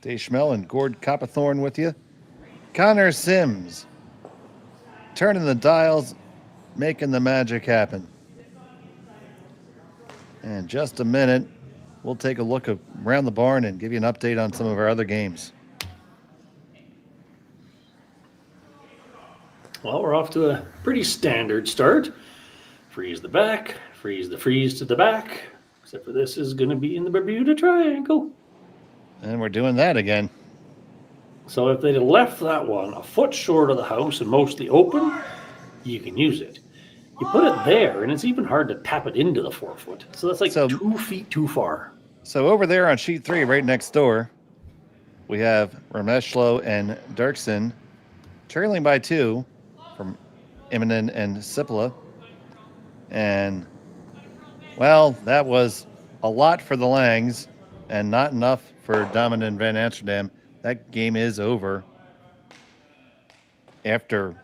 Dave Schmel and Gord Coppathorn with you. Connor Sims turning the dials, making the magic happen. In just a minute, we'll take a look around the barn and give you an update on some of our other games. Well, we're off to a pretty standard start. Freeze the back, freeze the freeze to the back, except for this is going to be in the Bermuda Triangle. And we're doing that again. So if they'd have left that one a foot short of the house and mostly open, you can use it. You put it there, and it's even hard to tap it into the 4 foot. So that's like 2 feet too far. So over there on sheet 3, right next door, we have Rameshlo and Dirksen trailing by 2 from Immonen and Sipala. And, well, that was a lot for the Langs and not enough for Damen and Van Amsterdam. That game is over after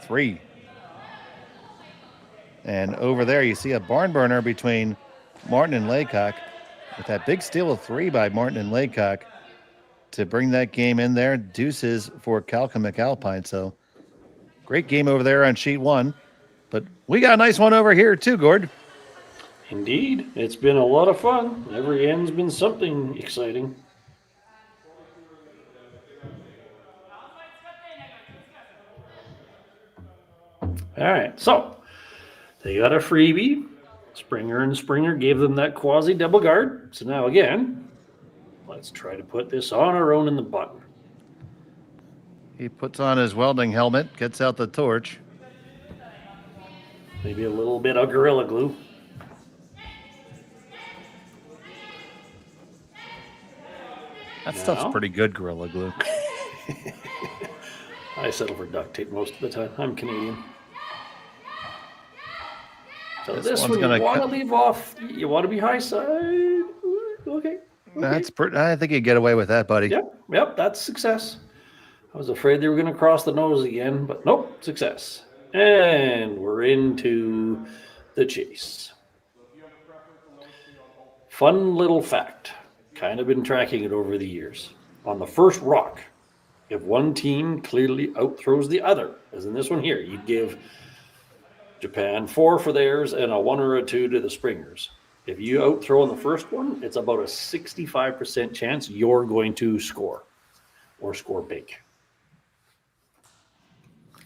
3. And over there you see a barn burner between Martin and Laycock with that big steal of 3 by Martin and Laycock to bring that game in there. Deuces for Calcum McAlpine. So great game over there on sheet 1. But we got a nice one over here too, Gord. Indeed. It's been a lot of fun. Every end's been something exciting. All right, so they got a freebie. Springer and Springer gave them that quasi double guard. So now again, let's try to put this on our own in the button. He puts on his welding helmet, gets out the torch. Maybe a little bit of Gorilla Glue. That stuff's pretty good, Gorilla Glue. I settle for duct tape most of the time. I'm Canadian. So this one you want to leave off. You want to be high side. Okay. That's pretty. I think you get away with that, buddy. Yep, that's success. I was afraid they were going to cross the nose again, but nope, success. And we're into the chase. Fun little fact. Kind of been tracking it over the years. On the first rock, If one team clearly outthrows the other, as in this one here, you'd give Japan 4 for theirs and a 1 or a 2 to the Springers. If you outthrow in the first one, it's about a 65% chance you're going to score or score big.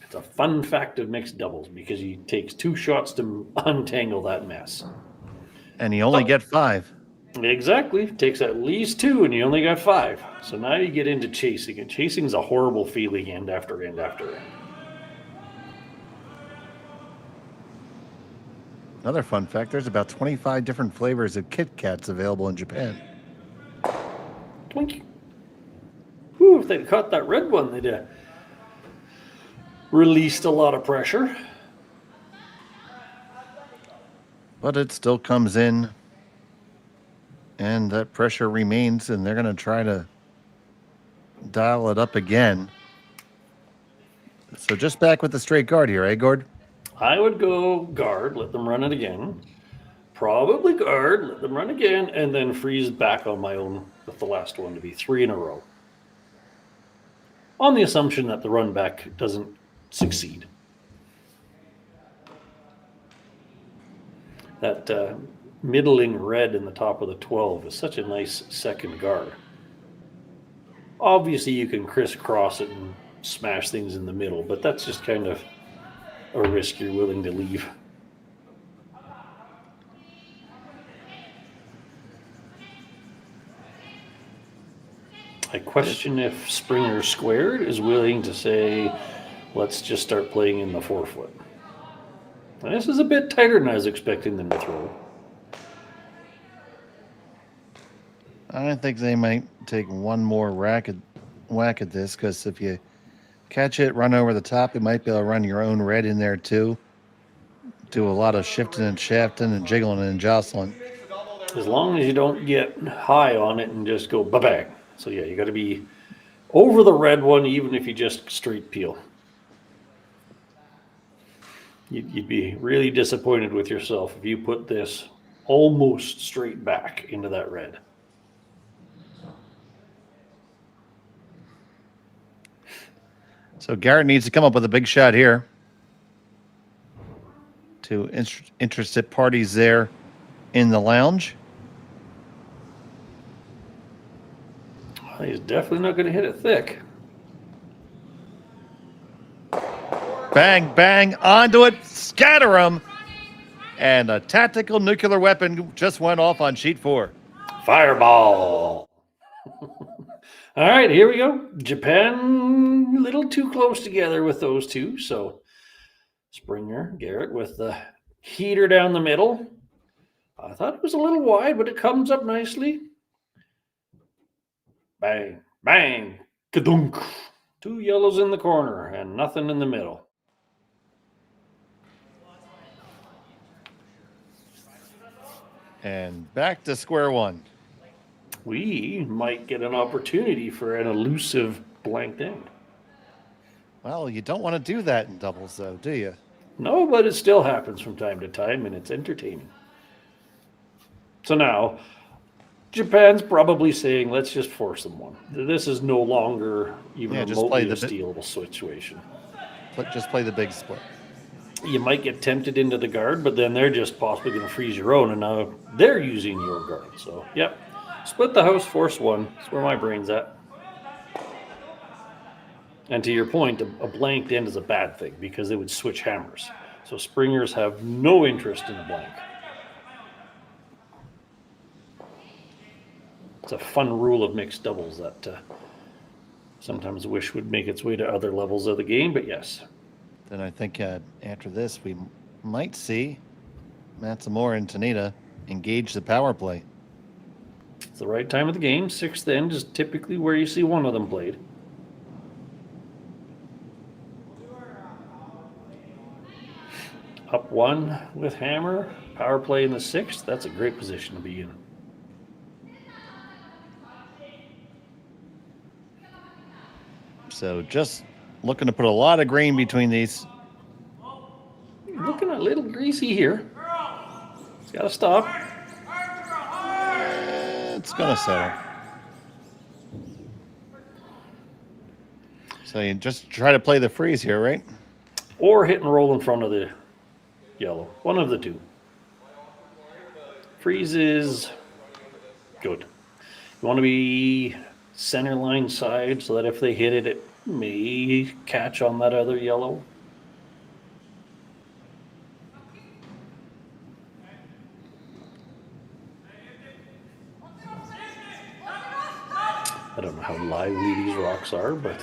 It's a fun fact of mixed doubles because it takes 2 shots to untangle that mess. And you only get 5. Exactly. It takes at least 2 and you only got 5. So now you get into chasing, and chasing is a horrible feeling end after end after end. Another fun fact, there's about 25 different flavors of Kit Kats available in Japan. Twinkie. Ooh, if they'd caught that red one, they'd released a lot of pressure. But it still comes in, and that pressure remains, and they're going to try to dial it up again. So just back with the straight guard here, eh, Gord? I would go guard, let them run it again. Probably guard, let them run again, and then freeze back on my own with the last one to be 3 in a row. On the assumption that the run back doesn't succeed. That middling red in the top of the 12 is such a nice second guard. Obviously, you can crisscross it and smash things in the middle, but that's just kind of a risk you're willing to leave. I question if Springer Squared is willing to say, let's just start playing in the 4-foot. This is a bit tighter than I was expecting them to throw. I think they might take one more whack at this, because if you catch it, run over the top, you might be able to run your own red in there too. Do a lot of shifting and shafting and jiggling and jostling. As long as you don't get high on it and just go ba-bang. So yeah, you got to be over the red one, even if you just straight peel. You'd be really disappointed with yourself if you put this almost straight back into that red. So Garret needs to come up with a big shot here. To interested parties there in the lounge. He's definitely not going to hit it thick. Bang, bang, onto it, scatter him. And a tactical nuclear weapon just went off on sheet 4. Fireball. All right, here we go. Japan, a little too close together with those two. So Springer, Garret with the heater down the middle. I thought it was a little wide, but it comes up nicely. Bang, bang, kadunk. 2 yellows in the corner and nothing in the middle. And back to square one. We might get an opportunity for an elusive blanked end. Well, you don't want to do that in doubles, though, do you? No, but it still happens from time to time, and it's entertaining. So now, Japan's probably saying, let's just force them one. This is no longer even remotely a stealable situation. Just play the big split. You might get tempted into the guard, but then they're just possibly going to freeze your own, and now they're using your guard. So, yep. Split the house, force one. That's where my brain's at. And to your point, a blanked end is a bad thing because it would switch hammers. So Springers have no interest in a blank. It's a fun rule of mixed doubles that sometimes wish would make its way to other levels of the game, but yes. Then I think after this, we might see Matsumura and Tanida engage the power play. It's the right time of the game. 6th end is typically where you see one of them played. Up 1 with hammer, power play in the 6th. That's a great position to be in. So just looking to put a lot of green between these. Looking a little greasy here. It's got to stop. It's going to settle. So you just try to play the freeze here, right? Or hit and roll in front of the yellow. One of the two. Freeze is good. You want to be center line side so that if they hit it, it may catch on that other yellow. I don't know how lively these rocks are, but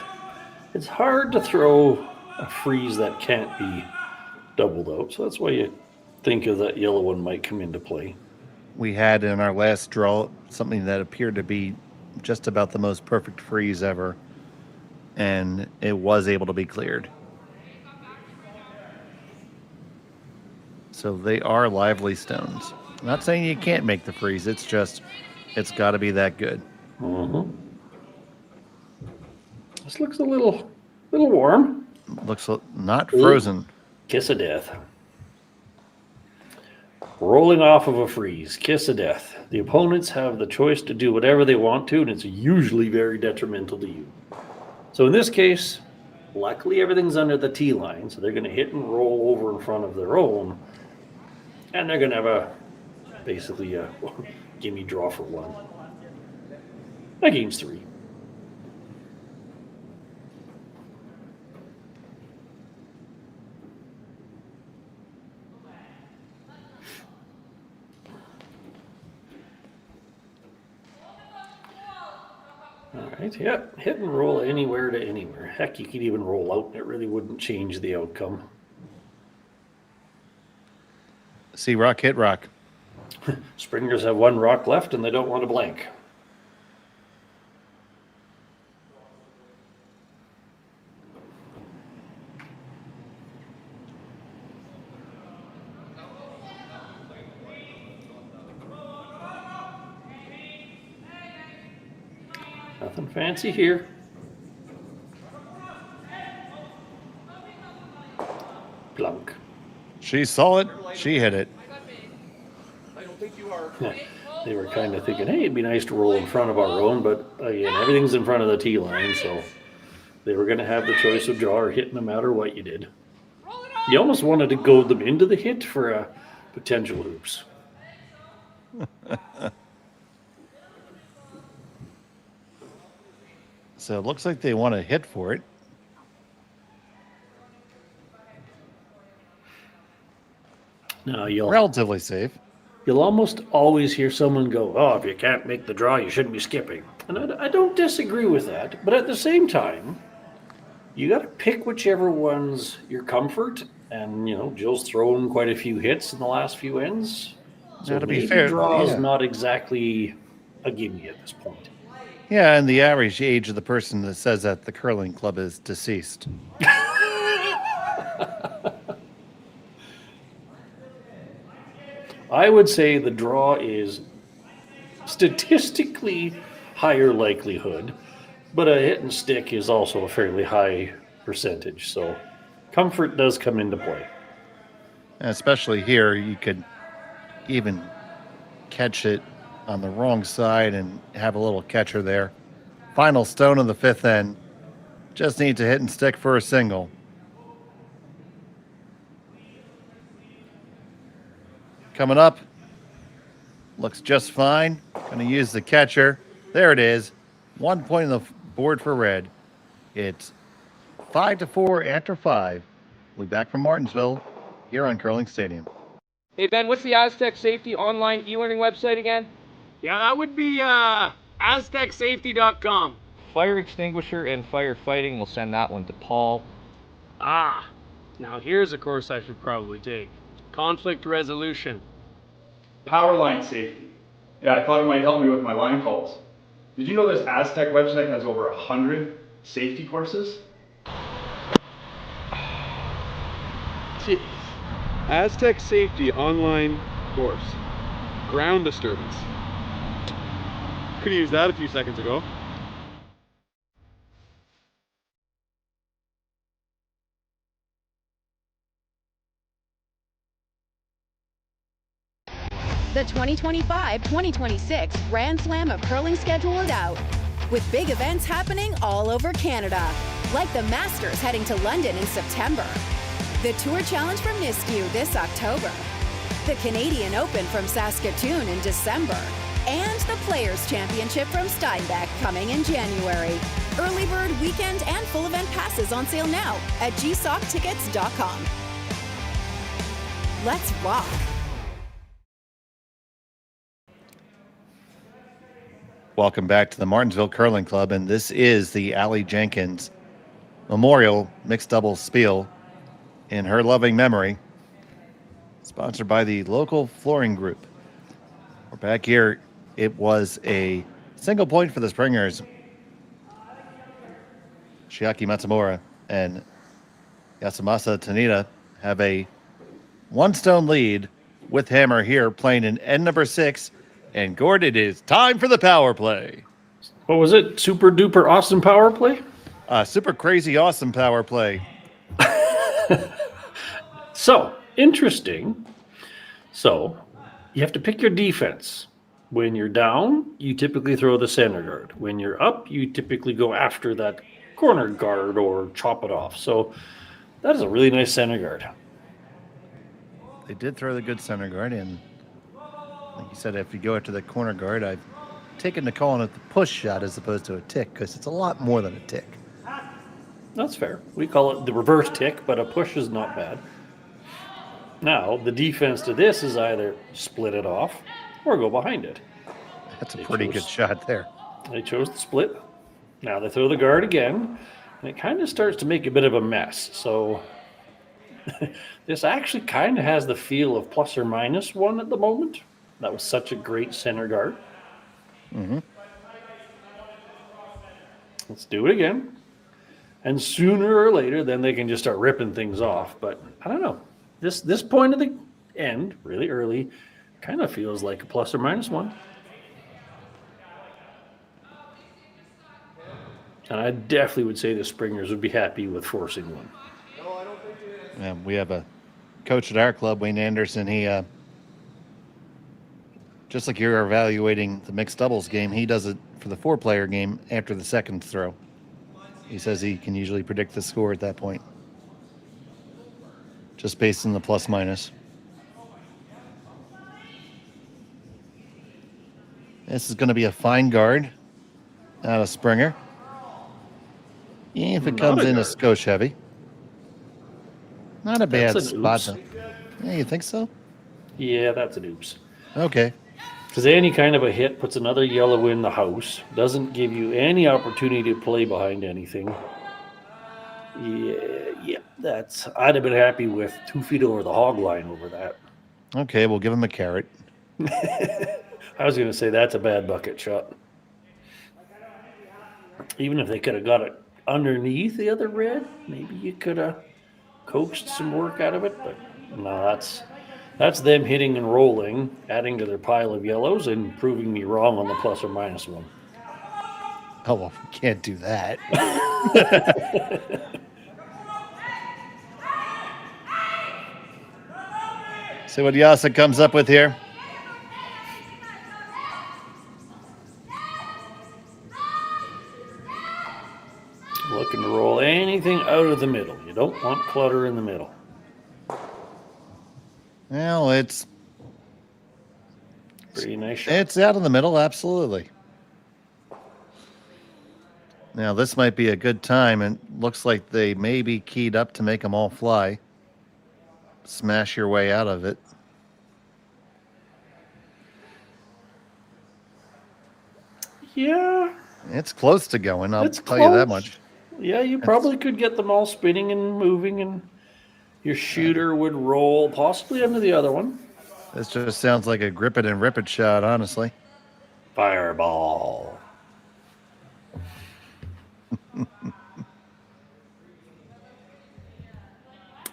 it's hard to throw a freeze that can't be doubled out. So that's why you think of that yellow one might come into play. We had in our last draw something that appeared to be just about the most perfect freeze ever, and it was able to be cleared. So they are lively stones. I'm not saying you can't make the freeze, it's just, it's got to be that good. Mm-hmm. This looks a little warm. Looks not frozen. Kiss of death. Rolling off of a freeze. Kiss of death. The opponents have the choice to do whatever they want to, and it's usually very detrimental to you. So in this case, luckily everything's under the T line, so they're going to hit and roll over in front of their own, and they're going to have basically a gimme draw for one. Against three. Alright, yeah, hit and roll anywhere to anywhere. Heck, you could even roll out and it really wouldn't change the outcome. See rock, hit rock. Springers have one rock left and they don't want to blank. Nothing fancy here. Plunk. She saw it. She hit it. I don't think you are. They were kind of thinking, hey, it'd be nice to roll in front of our own, but again, everything's in front of the T line, so they were going to have the choice of draw or hit no matter what you did. You almost wanted to goad them into the hit for a potential hoops. So it looks like they want to hit for it. No, relatively safe. You'll almost always hear someone go, oh, if you can't make the draw, you shouldn't be skipping. And I don't disagree with that. But at the same time, you got to pick whichever one's your comfort. And, you know, Jill's thrown quite a few hits in the last few ends. So now, to be fair, draw is not exactly a gimme at this point. Yeah, and the average age of the person that says that the curling club is deceased. I would say the draw is statistically higher likelihood, but a hit and stick is also a fairly high percentage. So comfort does come into play. And especially here, you could even catch it on the wrong side and have a little catcher there. Final stone of the fifth end. Just need to hit and stick for a single. Coming up. Looks just fine. Going to use the catcher. There it is. 1 point on the board for red. It's 5-4 after 5. We'll be back from Martensville here on Curling Stadium. Hey Ben, what's the Aztec Safety online e-learning website again? Yeah, that would be aztecsafety.com. Fire extinguisher and firefighting. We'll send that one to Paul. Ah, now here's a course I should probably take. Conflict resolution. Power line safety. Yeah, I thought it might help me with my line calls. Did you know this Aztec website has over 100 safety courses? Jeez. Aztec Safety online course. Ground disturbance. Could have used that a few seconds ago. The 2025-2026 Grand Slam of Curling schedule is out, with big events happening all over Canada. like the Masters heading to London in September, the Tour Challenge from Nisku this October, the Canadian Open from Saskatchewan in December, and the Players' Championship from Steinbeck coming in January. Early bird weekend and full event passes on sale now at gsoctickets.com. Let's rock. Welcome back to the Martensville Curling Club, and this is the Aly Jenkins Memorial Mixed Doubles Spiel in her loving memory, sponsored by the local flooring group. We're back here. It was a single point for the Springers. Chiaki Matsumura and Yasumasa Tanida have a one-stone lead with Hammer here playing in end number 6. And Gord, it is time for the power play. What was it? Super duper awesome power play? Super crazy awesome power play. So, interesting. So, you have to pick your defense. When you're down, you typically throw the center guard. When you're up, you typically go after that corner guard or chop it off. So, that is a really nice center guard. They did throw the good center guard in. Like you said, if you go after the corner guard, I've taken to calling it the push shot as opposed to a tick because it's a lot more than a tick. That's fair. We call it the reverse tick, but a push is not bad. Now, the defense to this is either split it off or go behind it. That's a pretty good shot there. They chose the split. Now they throw the guard again, and it kind of starts to make a bit of a mess. So this actually kind of has the feel of +or-1 at the moment. That was such a great center guard. Mm-hmm. Let's do it again. And sooner or later, then they can just start ripping things off. But I don't know. This point of the end, really early, kind of feels like a +or-1. And I definitely would say the Springers would be happy with forcing one. Yeah, we have a coach at our club, Wayne Anderson. He, just like you're evaluating the mixed doubles game, he does it for the 4-player game after the second throw. He says he can usually predict the score at that point, just based on the +/-. This is going to be a fine guard out of Springer. If it comes in a skosh heavy. Not a bad spot. Yeah, you think so? Yeah, that's an oops. Okay. Because any kind of a hit puts another yellow in the house. Doesn't give you any opportunity to play behind anything. Yeah, that's. I'd have been happy with 2 feet over the hog line over that. Okay, we'll give him a carrot. I was going to say that's a bad bucket shot. Even if they could have got it underneath the other red, maybe you could have coaxed some work out of it. But no, that's them hitting and rolling, adding to their pile of yellows and proving me wrong on the +or-1. Oh, well, we can't do that. See what Yasa comes up with here. Looking to roll anything out of the middle. You don't want clutter in the middle. Well, it's pretty nice shot. It's out of the middle, absolutely. Now, this might be a good time, and looks like they may be keyed up to make them all fly. Smash your way out of it. Yeah. It's close to going, I'll tell you that much. Yeah, you probably could get them all spinning and moving, and your shooter would roll possibly under the other one. This just sounds like a grip it and rip it shot, honestly. Fireball.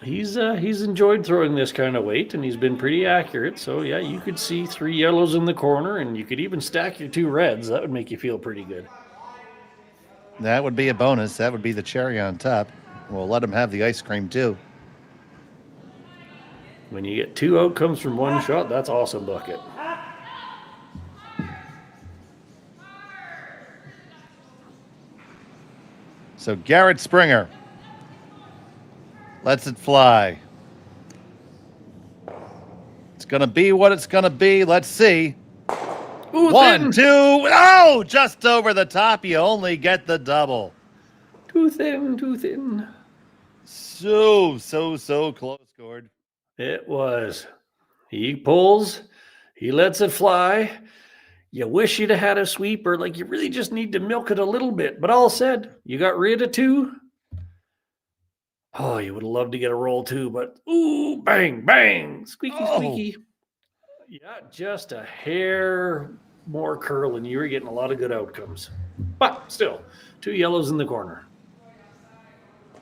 He's enjoyed throwing this kind of weight, and he's been pretty accurate. So, yeah, you could see 3 yellows in the corner, and you could even stack your 2 reds. That would make you feel pretty good. That would be a bonus. That would be the cherry on top. We'll let him have the ice cream, too. When you get 2 outcomes from 1 shot, that's awesome bucket. So Garret Springer lets it fly. It's going to be what it's going to be. Let's see. Ooh, 1, thin. 2. Oh, just over the top. You only get the double. Too thin, too thin. So close, Gord. It was. He pulls. He lets it fly. You wish you'd have had a sweeper. Like, you really just need to milk it a little bit. But all said, you got rid of 2. Oh, you would have loved to get a roll too, but ooh, bang, bang, squeaky, squeaky. Yeah, just a hair more curl, and you were getting a lot of good outcomes. But still, 2 yellows in the corner.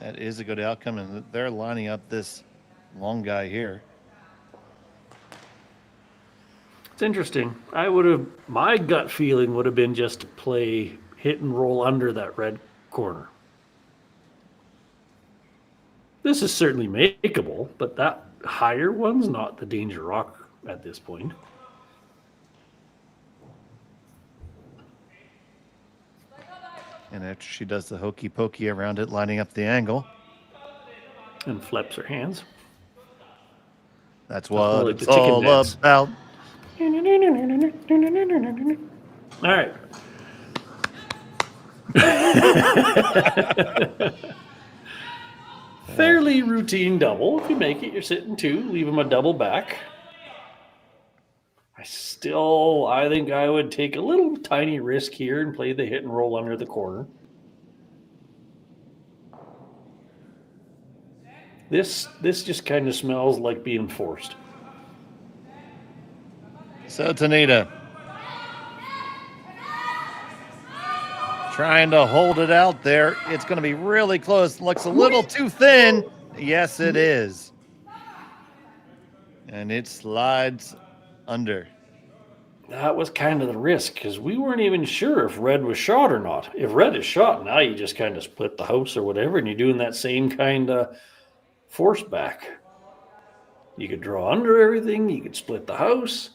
That is a good outcome, and they're lining up this long guy here. It's interesting. My gut feeling would have been just to play hit and roll under that red corner. This is certainly makeable, but that higher one's not the danger rock at this point. And after she does the hokey pokey around it, lining up the angle. And flaps her hands. That's what like it's the chicken all dance. about. All right. Fairly routine double. If you make it, you're sitting 2. Leave him a double back. I think I would take a little tiny risk here and play the hit and roll under the corner. This just kind of smells like being forced. So Tanida trying to hold it out there. It's going to be really close. Looks a little too thin. Yes, it is. And it slides under. That was kind of the risk, because we weren't even sure if red was shot or not. If red is shot, now you just kind of split the house or whatever, and you're doing that same kind of force back. You could draw under everything. You could split the house.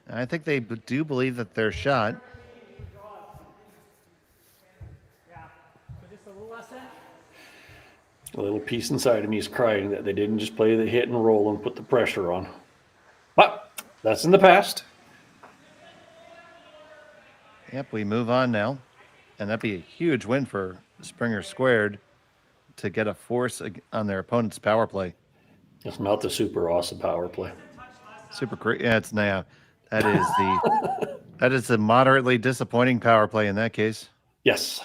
I think they do believe that they're shot. A little piece inside of me is crying that they didn't just play the hit and roll and put the pressure on. But that's in the past. Yep, we move on now. And that'd be a huge win for Springer Squared to get a force on their opponent's power play. It's not the super awesome power play. Super great. Yeah, it's now. That is a moderately disappointing power play in that case. Yes.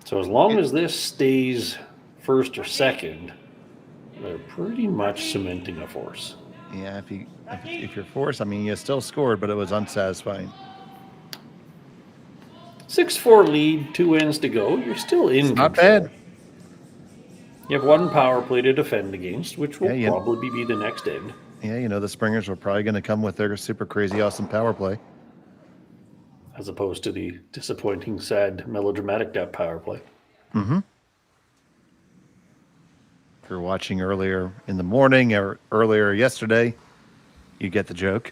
So as long as this stays first or second, they're pretty much cementing a force. Yeah, if you're forced, I mean, you still scored, but it was unsatisfying. 6-4 lead, 2 ends to go. You're still in control. Not bad. You have 1 power play to defend against, which will probably be the next end. Yeah, the Springers were probably going to come with their super crazy awesome power play. As opposed to the disappointing, sad, melodramatic power play. Mm-hmm. If you're watching earlier in the morning or earlier yesterday, you get the joke.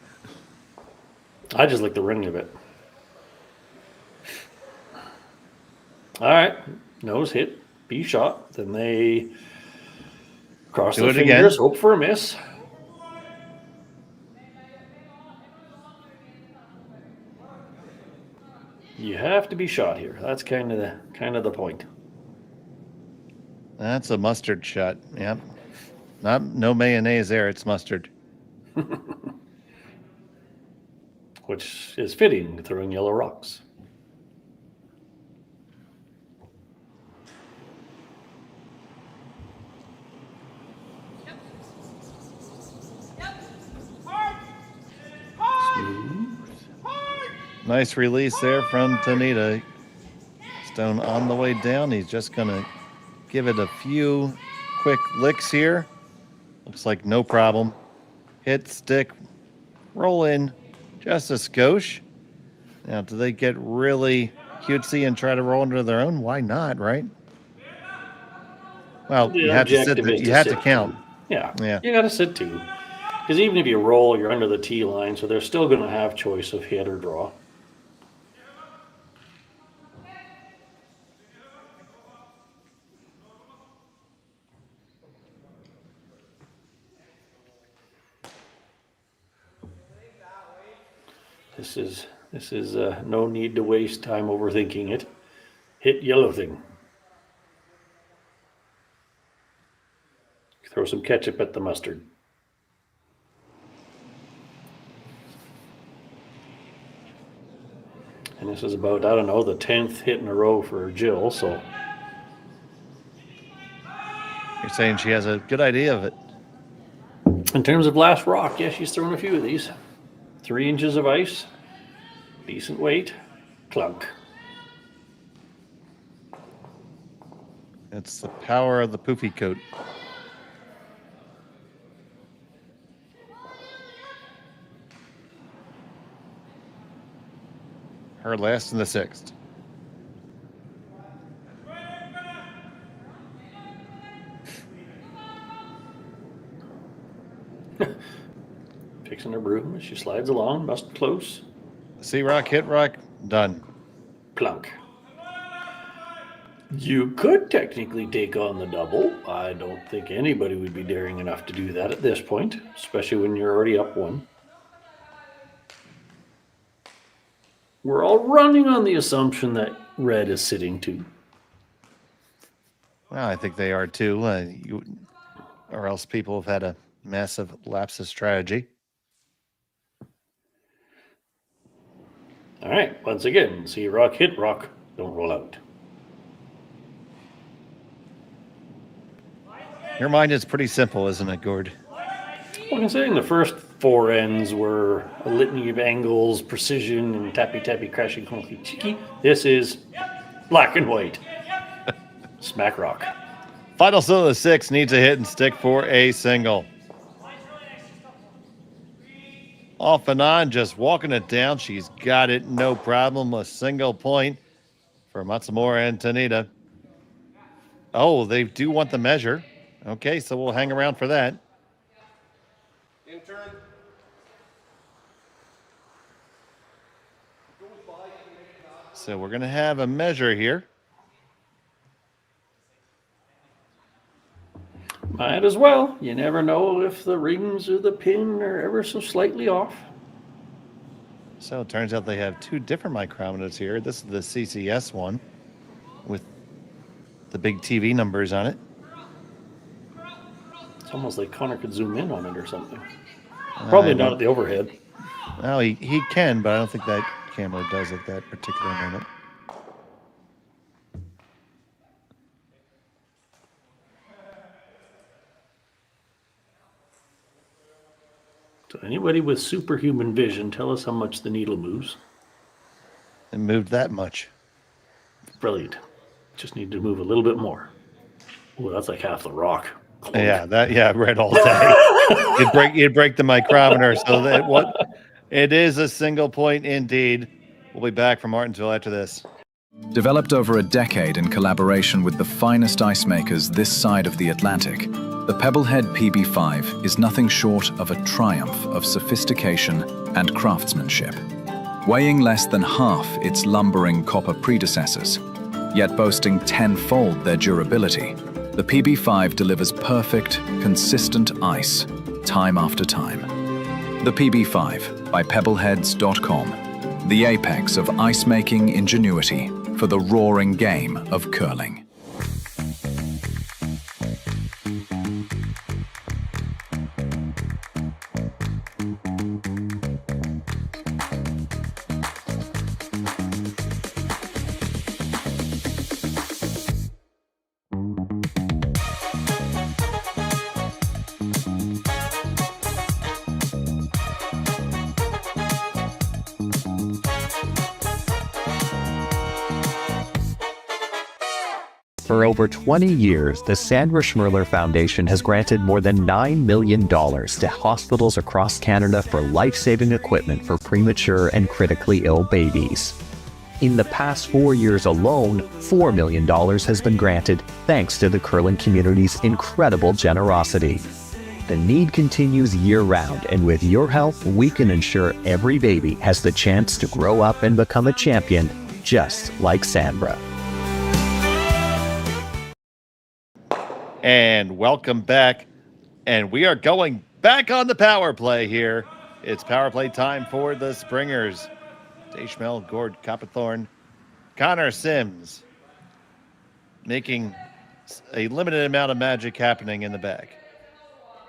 I just like the ring of it. All right. Nose hit, B shot. Then they cross their fingers, hope for a miss. You have to be shot here. That's kind of the point. That's a mustard shot. Yep. No mayonnaise there. It's mustard. Which is fitting, throwing yellow rocks. Nice release there from Tanida. Stone on the way down. He's just going to give it a few quick licks here. Looks like no problem. Hit, stick, roll in, just a skosh. Now, do they get really cutesy and try to roll into their own? Why not, right? Well, you have to sit. You have to count. Yeah. You got to sit 2. Because even if you roll, you're under the T line, so they're still going to have choice of hit or draw. This is no need to waste time overthinking it. Hit yellow thing. Throw some ketchup at the mustard. And this is about, I don't know, the 10th hit in a row for Jill, so. You're saying she has a good idea of it. In terms of last rock, yeah, she's thrown a few of these. 3 inches of ice, decent weight, clunk. It's the power of the poofy coat. Her last in the 6th. Fixing her broom as she slides along, must close. See rock, hit rock, done. Plunk. You could technically take on the double. I don't think anybody would be daring enough to do that at this point, especially when you're already up 1. We're all running on the assumption that red is sitting 2. Well, I think they are too. Or else people have had a massive lapse of strategy. All right, once again, see rock, hit rock, don't roll out. Your mind is pretty simple, isn't it, Gord? Well, considering the first 4 ends were a litany of angles, precision, and tappy, crashing, clunky, cheeky, this is black and white. Smack rock. Final still of the 6 needs a hit and stick for a single. Off and on, just walking it down. She's got it, no problem. A single point for Matsumura and Tanida. Oh, they do want the measure. Okay, so we'll hang around for that. Intern. So we're going to have a measure here. Might as well. You never know if the rings or the pin are ever so slightly off. So it turns out they have 2 different micrometers here. This is the CCS one with the big TV numbers on it. It's almost like Connor could zoom in on it or something. Probably not at the overhead. Well, he can, but I don't think that camera does at that particular moment. So anybody with superhuman vision, tell us how much the needle moves. It moved that much. Brilliant. Just need to move a little bit more. Oh, that's like half the rock. Clunk. Yeah, read all day. you'd break the micrometer, so that it is a single point indeed. We'll be back from Martensville after this. Developed over a decade in collaboration with the finest ice makers this side of the Atlantic, the Pebblehead PB5 is nothing short of a triumph of sophistication and craftsmanship. Weighing less than half its lumbering copper predecessors, yet boasting tenfold their durability, the PB5 delivers perfect, consistent ice, time after time. The PB5 by Pebbleheads.com, the apex of ice-making ingenuity for the roaring game of curling. For over 20 years, the Sandra Schmirler Foundation has granted more than $9 million to hospitals across Canada for life-saving equipment for premature and critically ill babies. In the past 4 years alone, $4 million has been granted thanks to the curling community's incredible generosity. The need continues year-round, and with your help, we can ensure every baby has the chance to grow up and become a champion, just like Sandra. And welcome back. And we are going back on the power play here It's power play time for the Springers. Dashmel, Gord, Copperthorne, Connor Sims making a limited amount of magic happening in the back.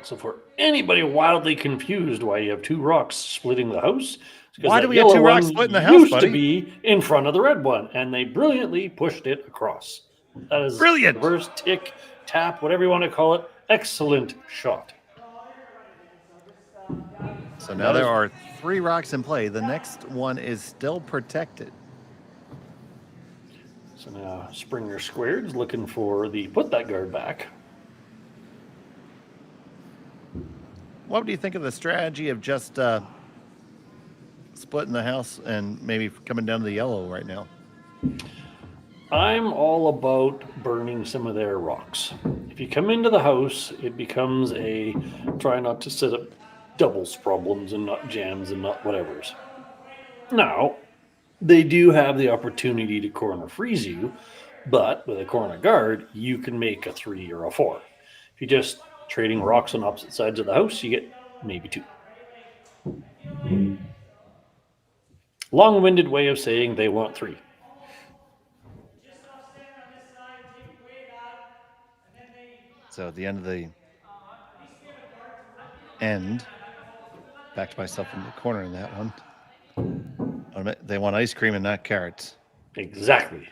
So for anybody wildly confused why you have two rocks splitting the house, why do we have two rocks splitting the house, used buddy? to be in front of the red one, and they brilliantly pushed it across. That is brilliant. Reverse tick, tap, whatever you want to call it. Excellent shot. So now there are 3 rocks in play. The next one is still protected. So now Springer squared is looking for the put that guard back. What do you think of the strategy of just splitting the house and maybe coming down to the yellow right now? I'm all about burning some of their rocks. If you come into the house, it becomes a try not to set up doubles problems and not jams and not whatevers. Now, they do have the opportunity to corner freeze you, but with a corner guard, you can make a 3 or a 4. If you're just trading rocks on opposite sides of the house, you get maybe 2. Long-winded way of saying they want 3. So at the end of the end, backed myself in the corner in that one. They want ice cream and not carrots. Exactly.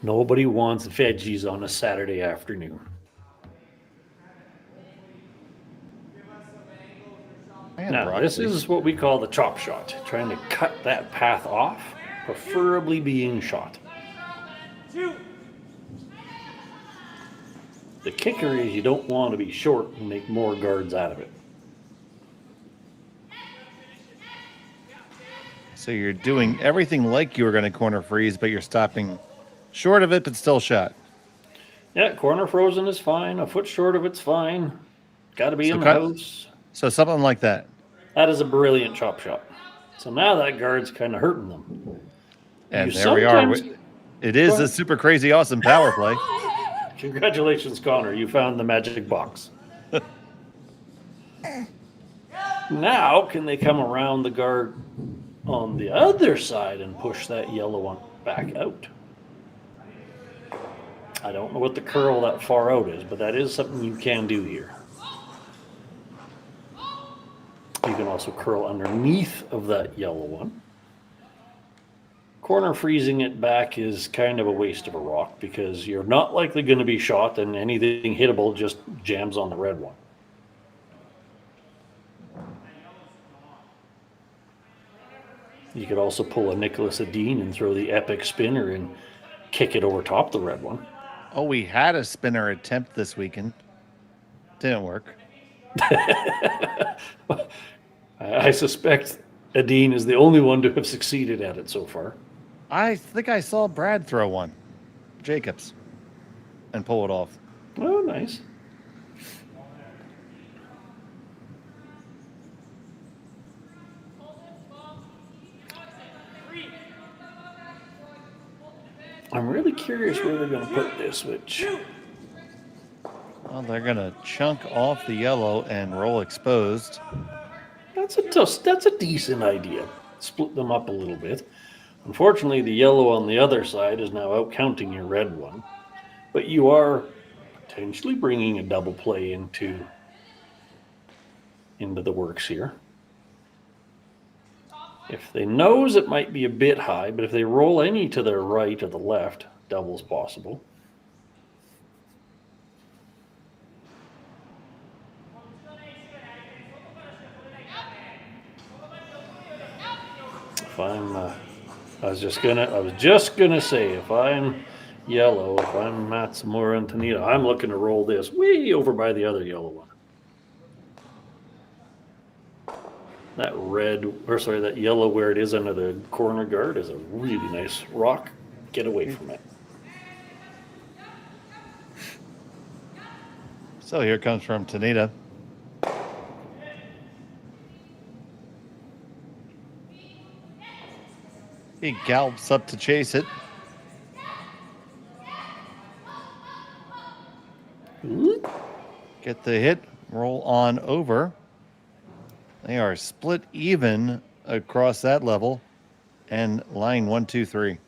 Nobody wants veggies on a Saturday afternoon. Now, this is what we call the chop shot. Trying to cut that path off, preferably being shot. The kicker is you don't want to be short and make more guards out of it. So you're doing everything like you were going to corner freeze, but you're stopping short of it, but still shot. Yeah, corner frozen is fine. A foot short of it's fine. Got to be in the house. So something like that. That is a brilliant chop shot. So now that guard's kind of hurting them. And there we are. It is a super crazy awesome power play. Congratulations, Connor. You found the magic box. Now, can they come around the guard on the other side and push that yellow one back out? I don't know what the curl that far out is, but that is something you can do here. You can also curl underneath of that yellow one. Corner freezing it back is kind of a waste of a rock because you're not likely going to be shot, and anything hittable just jams on the red one. You could also pull a Nicholas Adine and throw the epic spinner and kick it over top the red one. Oh, we had a spinner attempt this weekend. Didn't work. I suspect Adine is the only one to have succeeded at it so far. I think I saw Brad throw one, Jacobs, and pull it off. Oh, nice. I'm really curious where they're going to put this, which... Well, they're going to chunk off the yellow and roll exposed. That's a decent idea. Split them up a little bit. Unfortunately, the yellow on the other side is now out counting your red one. But you are potentially bringing a double play into the works here. If they nose, it might be a bit high, but if they roll any to their right or the left, double's possible. If I'm, I was just gonna say, if I'm yellow, if I'm Matsumura and Tanida, I'm looking to roll this way over by the other yellow one. That yellow where it is under the corner guard is a really nice rock. Get away from it. So here comes from Tanida. He gallops up to chase it. Get the hit, roll on over. They are split even across that level and line 1, 2, 3.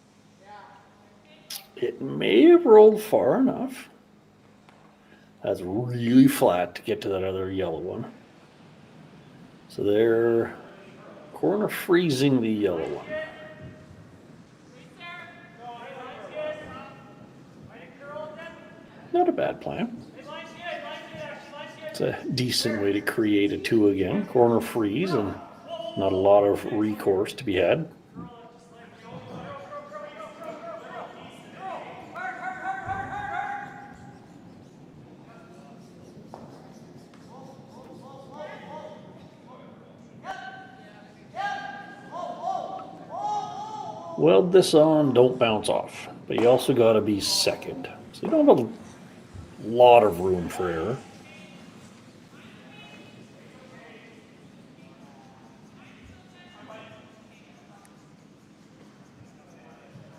It may have rolled far enough. That's really flat to get to that other yellow one. So they're corner freezing the yellow one. Not a bad plan. It's a decent way to create a 2 again. Corner freeze and not a lot of recourse to be had. Weld this on, don't bounce off. But you also got to be second. So you don't have a lot of room for error.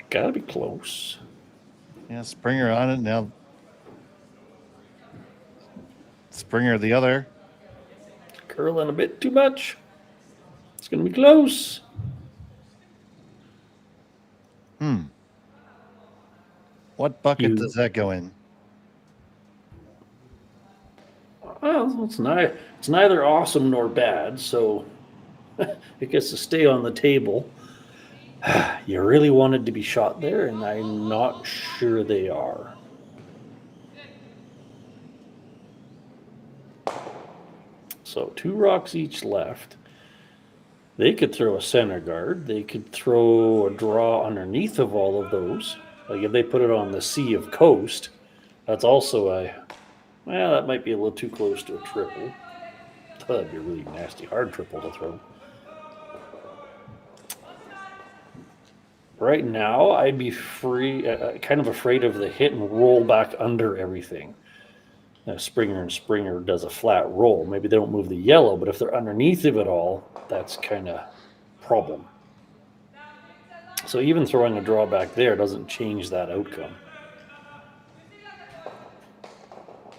Gotta be close. Yeah, Springer on it now. Springer the other. Curling a bit too much. It's gonna be close. What bucket does that go in? Well, it's neither awesome nor bad, so it gets to stay on the table. You really wanted to be shot there, and I'm not sure they are. So 2 rocks each left. They could throw a center guard. They could throw a draw underneath of all of those. Like if they put it on the sea of coast, that's also well, that might be a little too close to a triple. That'd be a really nasty hard triple to throw. Right now, I'd be kind of afraid of the hit and roll back under everything. Springer and Springer does a flat roll. Maybe they don't move the yellow, but if they're underneath of it all, that's kind of problem. So even throwing a draw back there doesn't change that outcome.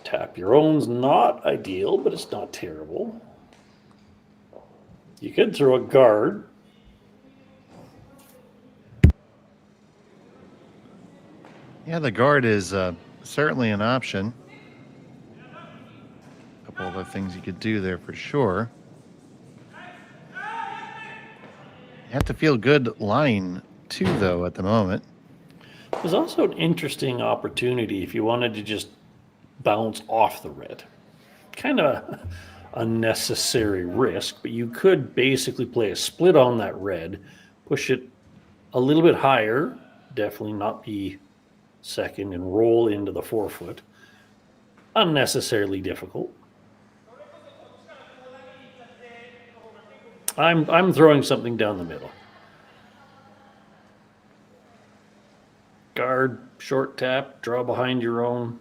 Tap your own's not ideal, but it's not terrible. You could throw a guard. Yeah, the guard is certainly an option. A couple other things you could do there for sure. You have to feel good line 2, though, at the moment. There's also an interesting opportunity if you wanted to just bounce off the red. Kind of a unnecessary risk, but you could basically play a split on that red, push it a little bit higher, definitely not be second, and roll into the 4-foot. Unnecessarily difficult. I'm throwing something down the middle. Guard, short tap, draw behind your own.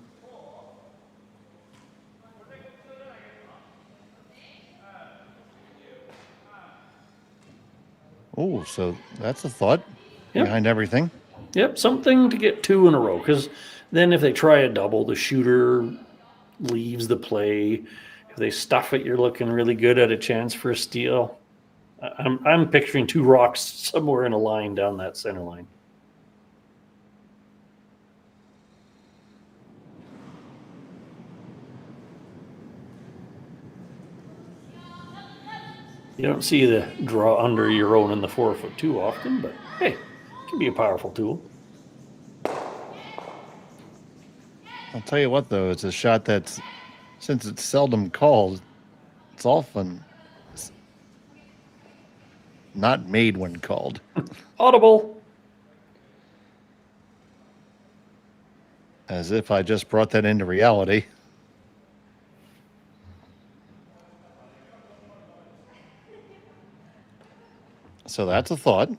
Oh, so that's a thought behind everything. Yep, something to get 2 in a row, because then if they try a double, the shooter leaves the play. If they stuff it, you're looking really good at a chance for a steal. I'm picturing 2 rocks somewhere in a line down that center line. You don't see the draw under your own in the 4-foot too often, but hey, it can be a powerful tool. I'll tell you what, though, it's a shot that's, since it's seldom called, it's often not made when called. Audible. As if I just brought that into reality. So that's a thought.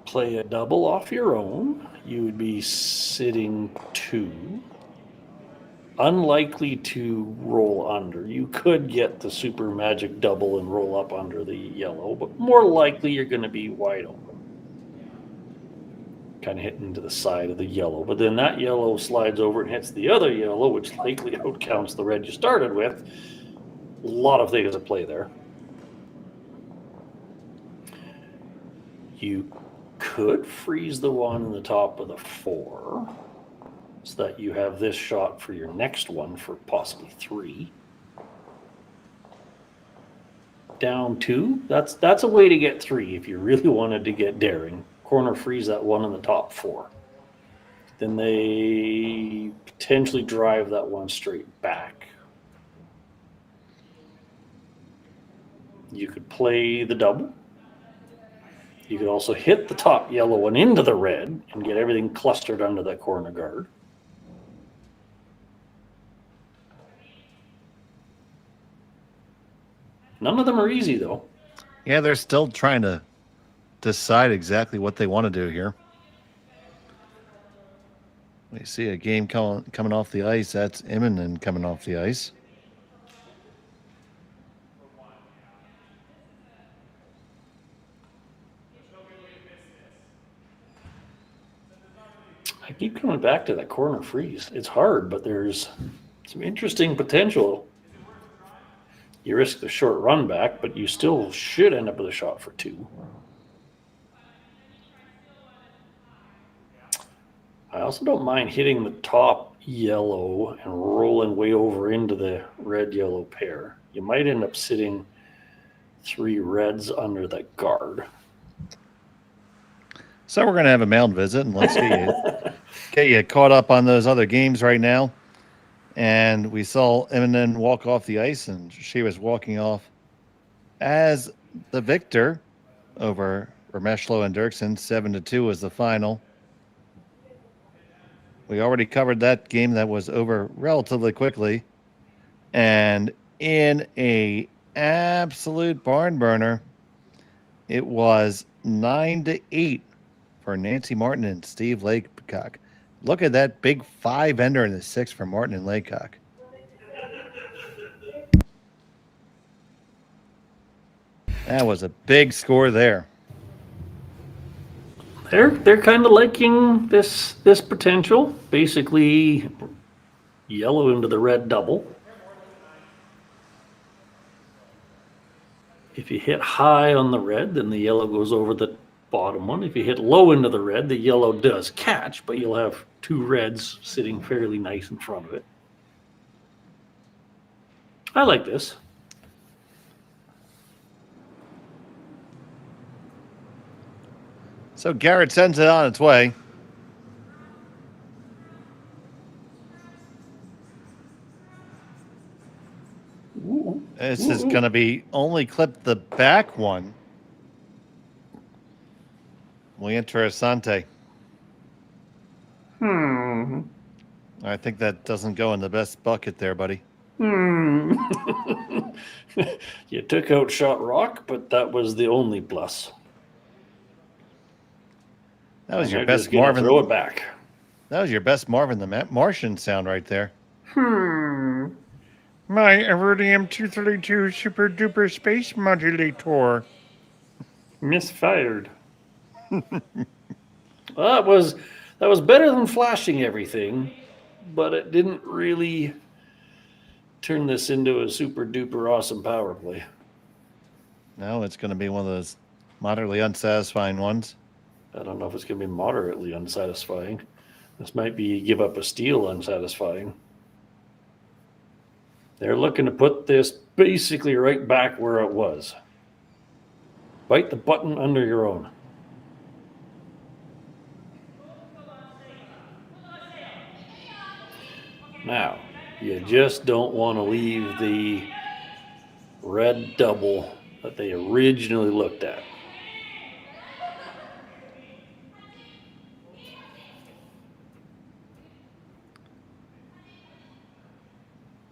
Play a double off your own. You would be sitting 2. Unlikely to roll under. You could get the super magic double and roll up under the yellow, but more likely you're going to be wide open. kind of hitting into the side of the yellow. But then that yellow slides over and hits the other yellow, which likely outcounts the red you started with. A lot of things at play there. You could freeze the one in the top of the 4 so that you have this shot for your next one for possibly 3. Down 2, that's a way to get 3 if you really wanted to get daring. Corner freeze that one in the top 4. Then they potentially drive that one straight back. You could play the double. You could also hit the top yellow one into the red and get everything clustered under that corner guard. None of them are easy, though. Yeah, they're still trying to decide exactly what they want to do here. We see a game coming off the ice. That's Immonen coming off the ice. I keep coming back to that corner freeze. It's hard, but there's some interesting potential. You risk the short run back, but you still should end up with a shot for 2. I also don't mind hitting the top yellow and rolling way over into the red-yellow pair. You might end up sitting 3 reds under that guard. So we're going to have a mound visit, and let's get you caught up on those other games right now. And we saw Immonen walk off the ice, and she was walking off as the victor over Remeshlo and Dirksen. 7-2 was the final. We already covered that game that was over relatively quickly. And in a absolute barn burner, it was 9-8 for Nancy Martin and Steve Laycock. Look at that big 5-ender in the 6 for Martin and Laycock. That was a big score there. They're kind of liking this potential. Basically, yellow into the red double. If you hit high on the red, then the yellow goes over the bottom one. If you hit low into the red, the yellow does catch, but you'll have 2 reds sitting fairly nice in front of it. I like this. So Garret sends it on its way. This is going to be only clip the back one. Muy interessante. I think that doesn't go in the best bucket there, buddy. You took out shot rock, but that was the only plus. That was your best Marvin. Throw it back. That was your best Marvin the Martian sound right there. My Iridium 232 Super Duper Space Modulator. Misfired. Well, that was better than flashing everything, but it didn't really turn this into a super duper awesome power play. No, it's going to be one of those moderately unsatisfying ones. I don't know if it's going to be moderately unsatisfying. This might be give up a steal unsatisfying. They're looking to put this basically right back where it was. Bite the button under your own. Now, you just don't want to leave the red double that they originally looked at.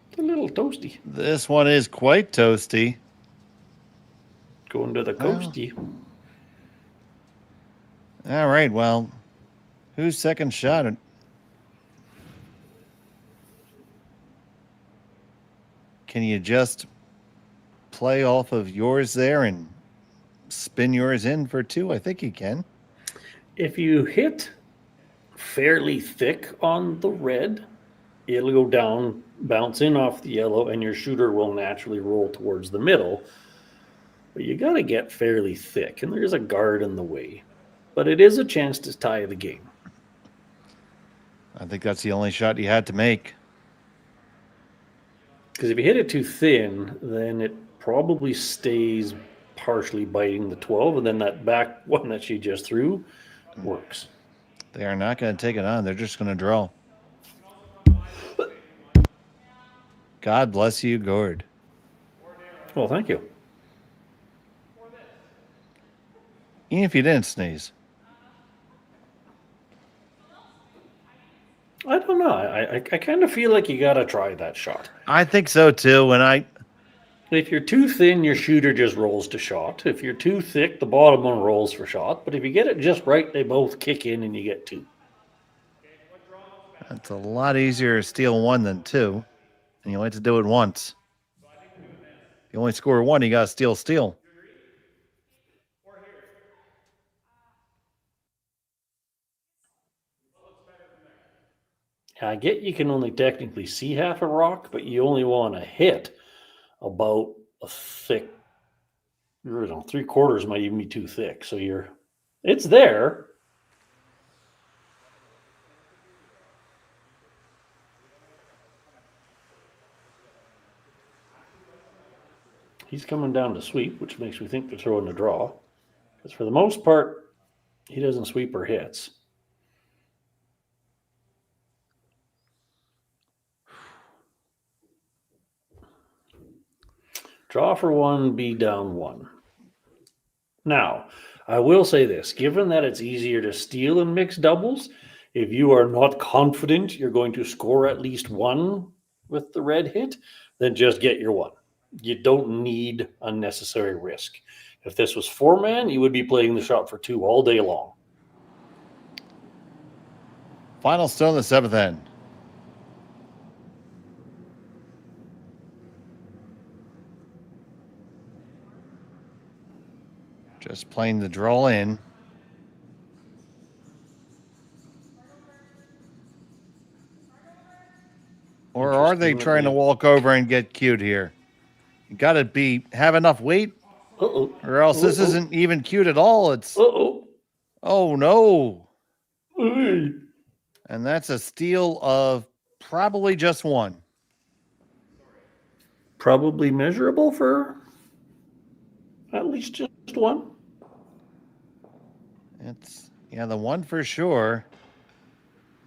It's a little toasty. This one is quite toasty. Going to the coasty. All right, well, who's second shot? Can you just play off of yours there and spin yours in for 2? I think you can. If you hit fairly thick on the red, it'll go down, bounce in off the yellow, and your shooter will naturally roll towards the middle. But you got to get fairly thick, and there's a guard in the way. But it is a chance to tie the game. I think that's the only shot you had to make. Because if you hit it too thin, then it probably stays partially biting the 12, and then that back one that she just threw works. They are not going to take it on. They're just going to draw. God bless you, Gord. Well, thank you. Even if you didn't sneeze. I don't know. I kind of feel like you got to try that shot. I think so, too. If you're too thin, your shooter just rolls to shot. If you're too thick, the bottom one rolls for shot. But if you get it just right, they both kick in and you get 2. It's a lot easier to steal 1 than 2. And you only have to do it once. If you only score 1, you got to steal. I get you can only technically see half a rock, but you only want to hit about a thick, 3/4 might even be too thick. So it's there. He's coming down to sweep, which makes me think they're throwing a draw. Because for the most part, he doesn't sweep or hits. Draw for 1, be down 1. Now, I will say this. Given that it's easier to steal in mixed doubles, if you are not confident you're going to score at least 1 with the red hit, then just get your 1. You don't need unnecessary risk. If this was 4-man, you would be playing the shot for 2 all day long. Final stone, the 7th end. Just playing the draw in. Or are they trying to walk over and get cute here? You got to have enough weight, or else this isn't even cute at all. It's oh no, and that's a steal of probably just 1. Probably measurable for at least just 1. It's the 1 for sure.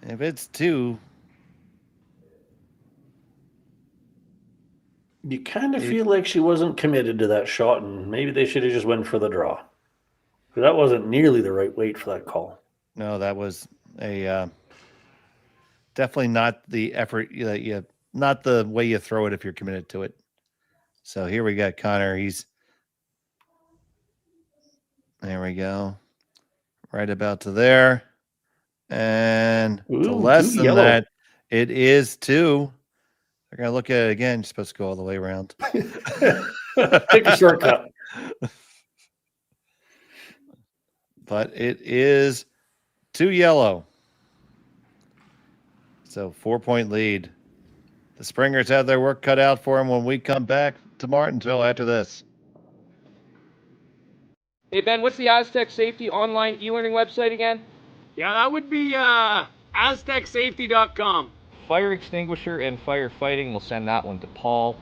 If it's 2. You kind of feel like she wasn't committed to that shot, and maybe they should have just went for the draw. Because that wasn't nearly the right weight for that call. No, that was definitely not the effort that not the way you throw it if you're committed to it. So here we got Connor. There we go. Right about to there. And to less than that, it is 2. They're going to look at it again. You're supposed to go all the way around. Take a shortcut. But it is 2 yellow. So 4-point lead. The Springers have their work cut out for them when we come back to Martensville after this. Hey, Ben, what's the Aztec Safety online e-learning website again? Yeah, that would be aztecsafety.com. Fire extinguisher and firefighting. We'll send that one to Paul.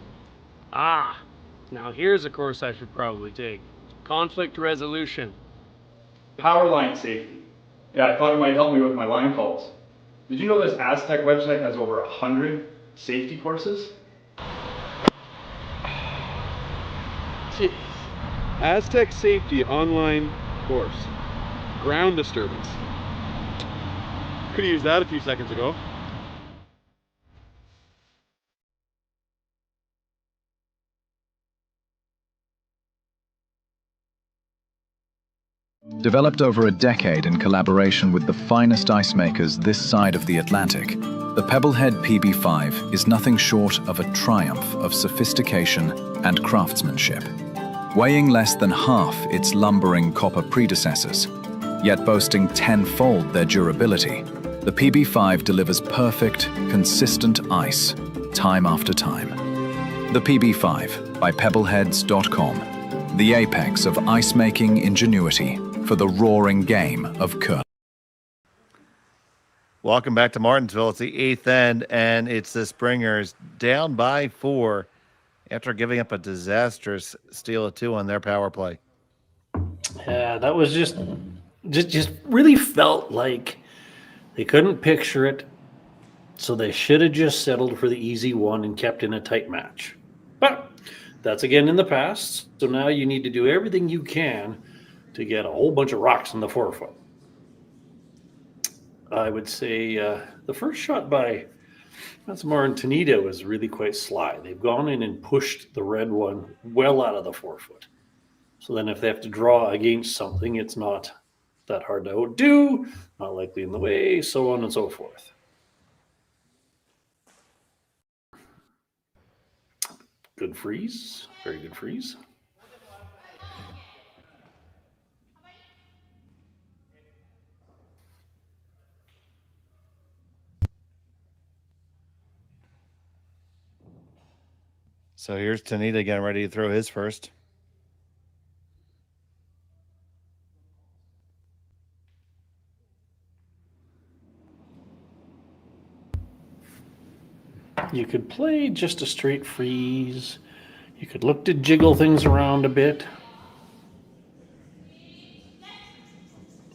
Now here's a course I should probably take. Conflict resolution. Power line safety. Yeah, I thought it might help me with my line calls. Did you know this Aztec website has over 100 safety courses? Jeez. Aztec Safety online course. Ground disturbance. Could have used that a few seconds ago. Developed over a decade in collaboration with the finest ice makers this side of the Atlantic, the Pebblehead PB5 is nothing short of a triumph of sophistication and craftsmanship. Weighing less than half its lumbering copper predecessors, yet boasting tenfold their durability, The PB5 delivers perfect, consistent ice, time after time. The PB5 by pebbleheads.com, the apex of ice-making ingenuity for the roaring game of curling. Welcome back to Martensville. It's the eighth end, and it's the Springers down by 4 after giving up a disastrous steal of 2 on their power play. Yeah, that was just really felt like they couldn't picture it, so they should have just settled for the easy one and kept in a tight match. But that's again in the past, so now you need to do everything you can to get a whole bunch of rocks in the forefoot. I would say the first shot by Matsumura and Tanida was really quite sly. They've gone in and pushed the red one well out of the forefoot. So then if they have to draw against something, it's not that hard to outdo, not likely in the way, so on and so forth. Good freeze, very good freeze. So here's Tanida getting ready to throw his first. You could play just a straight freeze. You could look to jiggle things around a bit.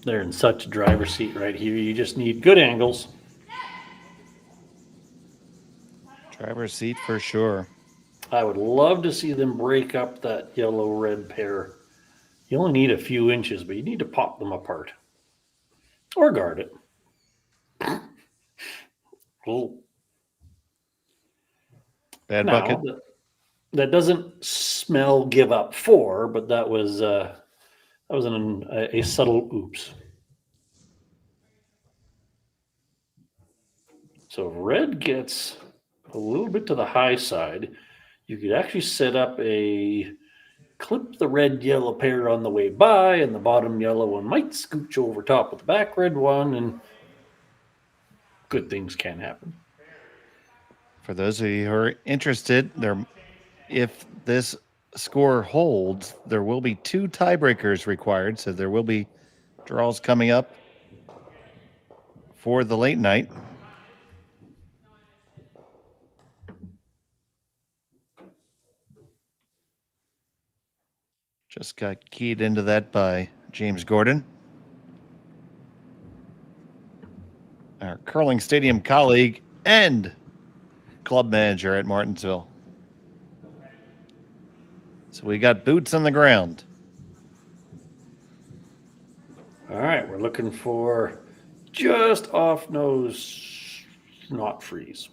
They're in such a driver's seat right here. You just need good angles. Driver's seat for sure. I would love to see them break up that yellow-red pair. You only need a few inches, but you need to pop them apart. Or guard it. Oh. Bad Now, bucket. That doesn't smell give up 4, but that was a subtle oops. So if red gets a little bit to the high side, you could actually set up a clip the red yellow pair on the way by, and the bottom yellow one might scooch over top of the back red one, and good things can happen. For those of you who are interested, if this score holds, there will be 2 tiebreakers required, so there will be draws coming up for the late night. Just got keyed into that by James Gordon, our curling stadium colleague and club manager at Martensville. So we got boots on the ground. All right, we're looking for just off nose, not freeze.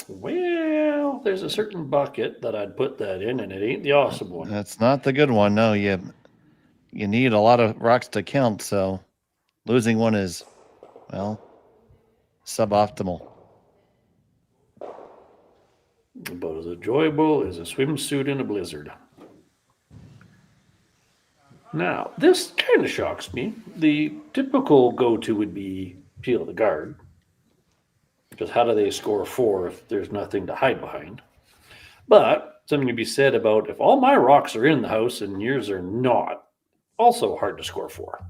Well, there's a certain bucket that I'd put that in, and it ain't the awesome one. That's not the good one. No, you need a lot of rocks to count, so losing one is, well, suboptimal. About as enjoyable as a swimsuit in a blizzard. Now, this kind of shocks me. The typical go-to would be peel the guard. Because how do they score 4 if there's nothing to hide behind? But something to be said about if all my rocks are in the house and yours are not, also hard to score 4.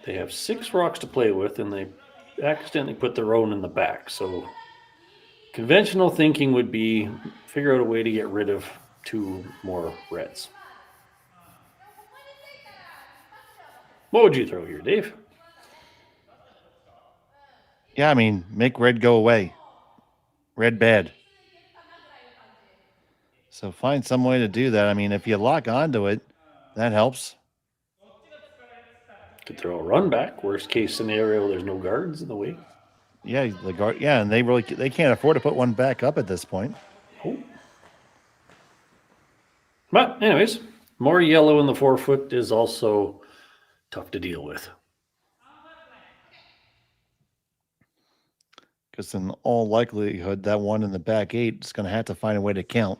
They have 6 rocks to play with, and they accidentally put their own in the back. So conventional thinking would be figure out a way to get rid of 2 more reds. What would you throw here, Dave? Yeah, I mean, make red go away. Red bad. So find some way to do that. I mean, if you lock onto it, that helps. Could throw a run back. Worst case scenario, there's no guards in the way. Yeah, the guard. Yeah, and they can't afford to put one back up at this point. Oh. But anyways, more yellow in the forefoot is also tough to deal with. Because in all likelihood, that one in the back 8 is going to have to find a way to count.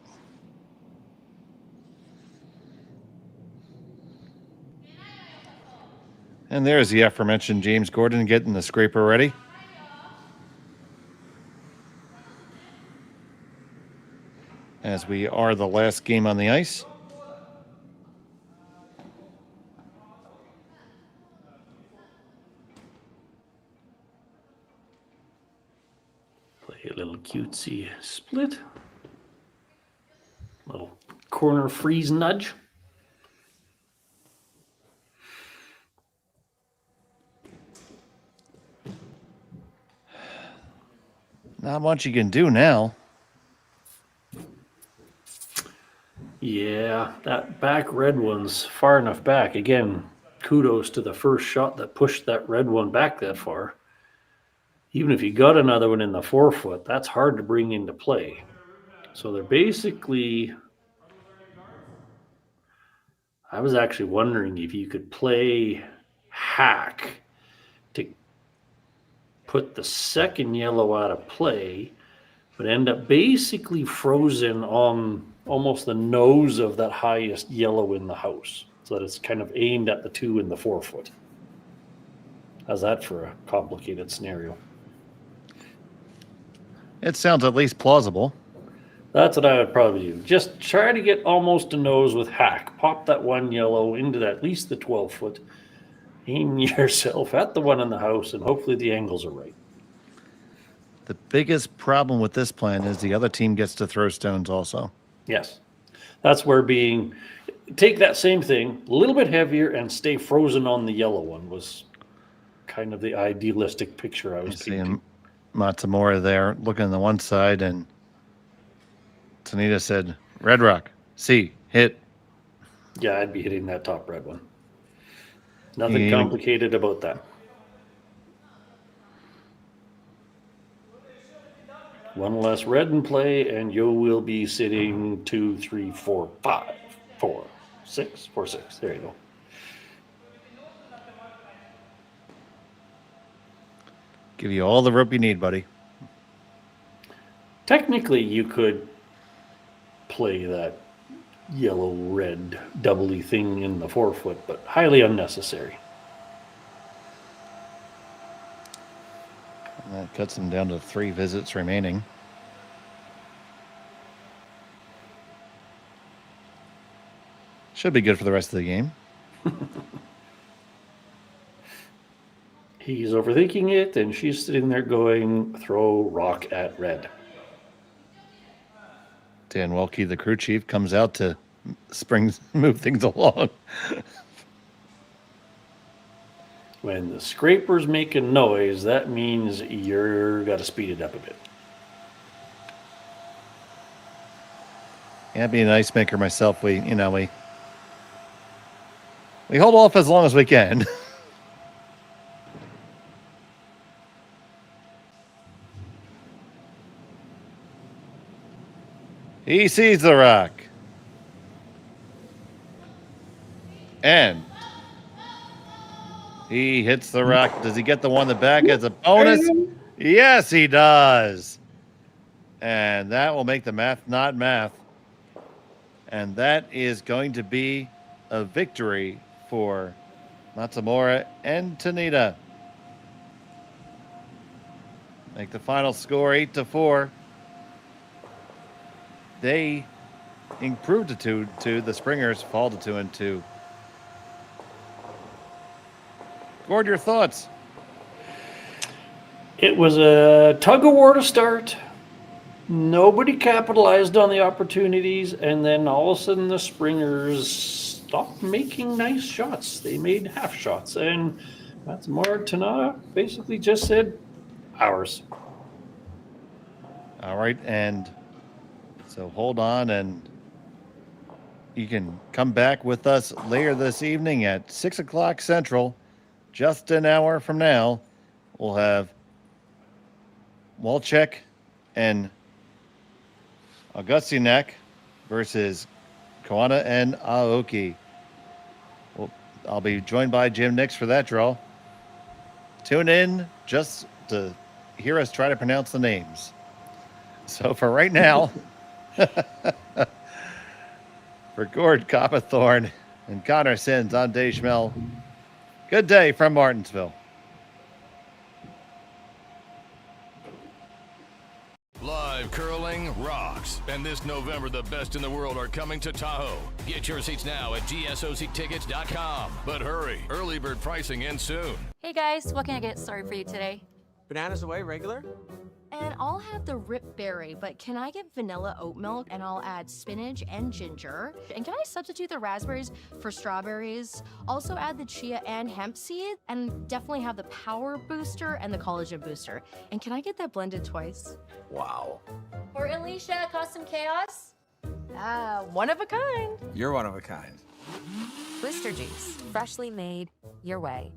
And there's the aforementioned James Gordon getting the scraper ready. As we are the last game on the ice. Play a little cutesy split. Little corner freeze nudge. Not much you can do now. Yeah, that back red one's far enough back. Again, kudos to the first shot that pushed that red one back that far. Even if you got another one in the 4-foot, that's hard to bring into play. So they're basically... I was actually wondering if you could play hack to put the second yellow out of play, but end up basically frozen on almost the nose of that highest yellow in the house, so that it's kind of aimed at the 2 in the 4-foot. How's that for a complicated scenario? It sounds at least plausible. That's what I would probably do. Just try to get almost a nose with hack. Pop that one yellow into at least the 12-foot. Aim yourself at the one in the house, and hopefully the angles are right. The biggest problem with this plan is the other team gets to throw stones also. Yes. That's where take that same thing, a little bit heavier, and stay frozen on the yellow one was kind of the idealistic picture I was painting. Matsumura there looking on the one side, and Tanida said, Red Rock, C, hit. Yeah, I'd be hitting that top red one. Nothing complicated about that. One less red in play, and you will be sitting 2, 3, 4, 5, 4, 6, 4, 6. There you go. Give you all the rope you need, buddy. Technically, you could play that yellow-red doubly thing in the 4-foot, but highly unnecessary. And that cuts them down to 3 visits remaining. Should be good for the rest of the game. He's overthinking it, and she's sitting there going, throw rock at red. Dan Welke, the crew chief, comes out to move things along. When the scraper's making noise, that means you're got to speed it up a bit. Yeah, being an ice maker myself, we hold off as long as we can. He sees the rock. And he hits the rock. Does he get the one in the back as a bonus? Yes, he does. And that will make the math not math. And that is going to be a victory for Matsumura and Tanida. Make the final score 8-4. They improved to 2-2. The Springers fall to 2-2. Gord, your thoughts? It was a tug of war to start. Nobody capitalized on the opportunities, and then all of a sudden the Springers stopped making nice shots. They made half shots, and Matsumura Tanida basically just said, ours. All right, and so hold on, and you can come back with us later this evening at 6 o'clock Central. Just an hour from now, we'll have Walczek and Augustinak versus Koana and Aoki. Well, I'll be joined by Jim Nix for that draw. Tune in just to hear us try to pronounce the names. So for right now, for Gord Coppathorne and Connor Sins, I'm Dave Schmel. Good day from Martensville. Live curling rocks. And this November, the best in the world are coming to Tahoe. Get your seats now at gsoctickets.com. But hurry, early bird pricing ends soon. Hey guys, what can I get started for you today? Bananas away, regular? And I'll have the rip berry, but can I get vanilla oat milk? And I'll add spinach and ginger. And can I substitute the raspberries for strawberries? Also add the chia and hemp seed, and definitely have the power booster and the collagen booster. And can I get that blended twice? Wow. For Alicia, custom chaos? One of a kind. You're one of a kind. Blister juice, freshly made, your way.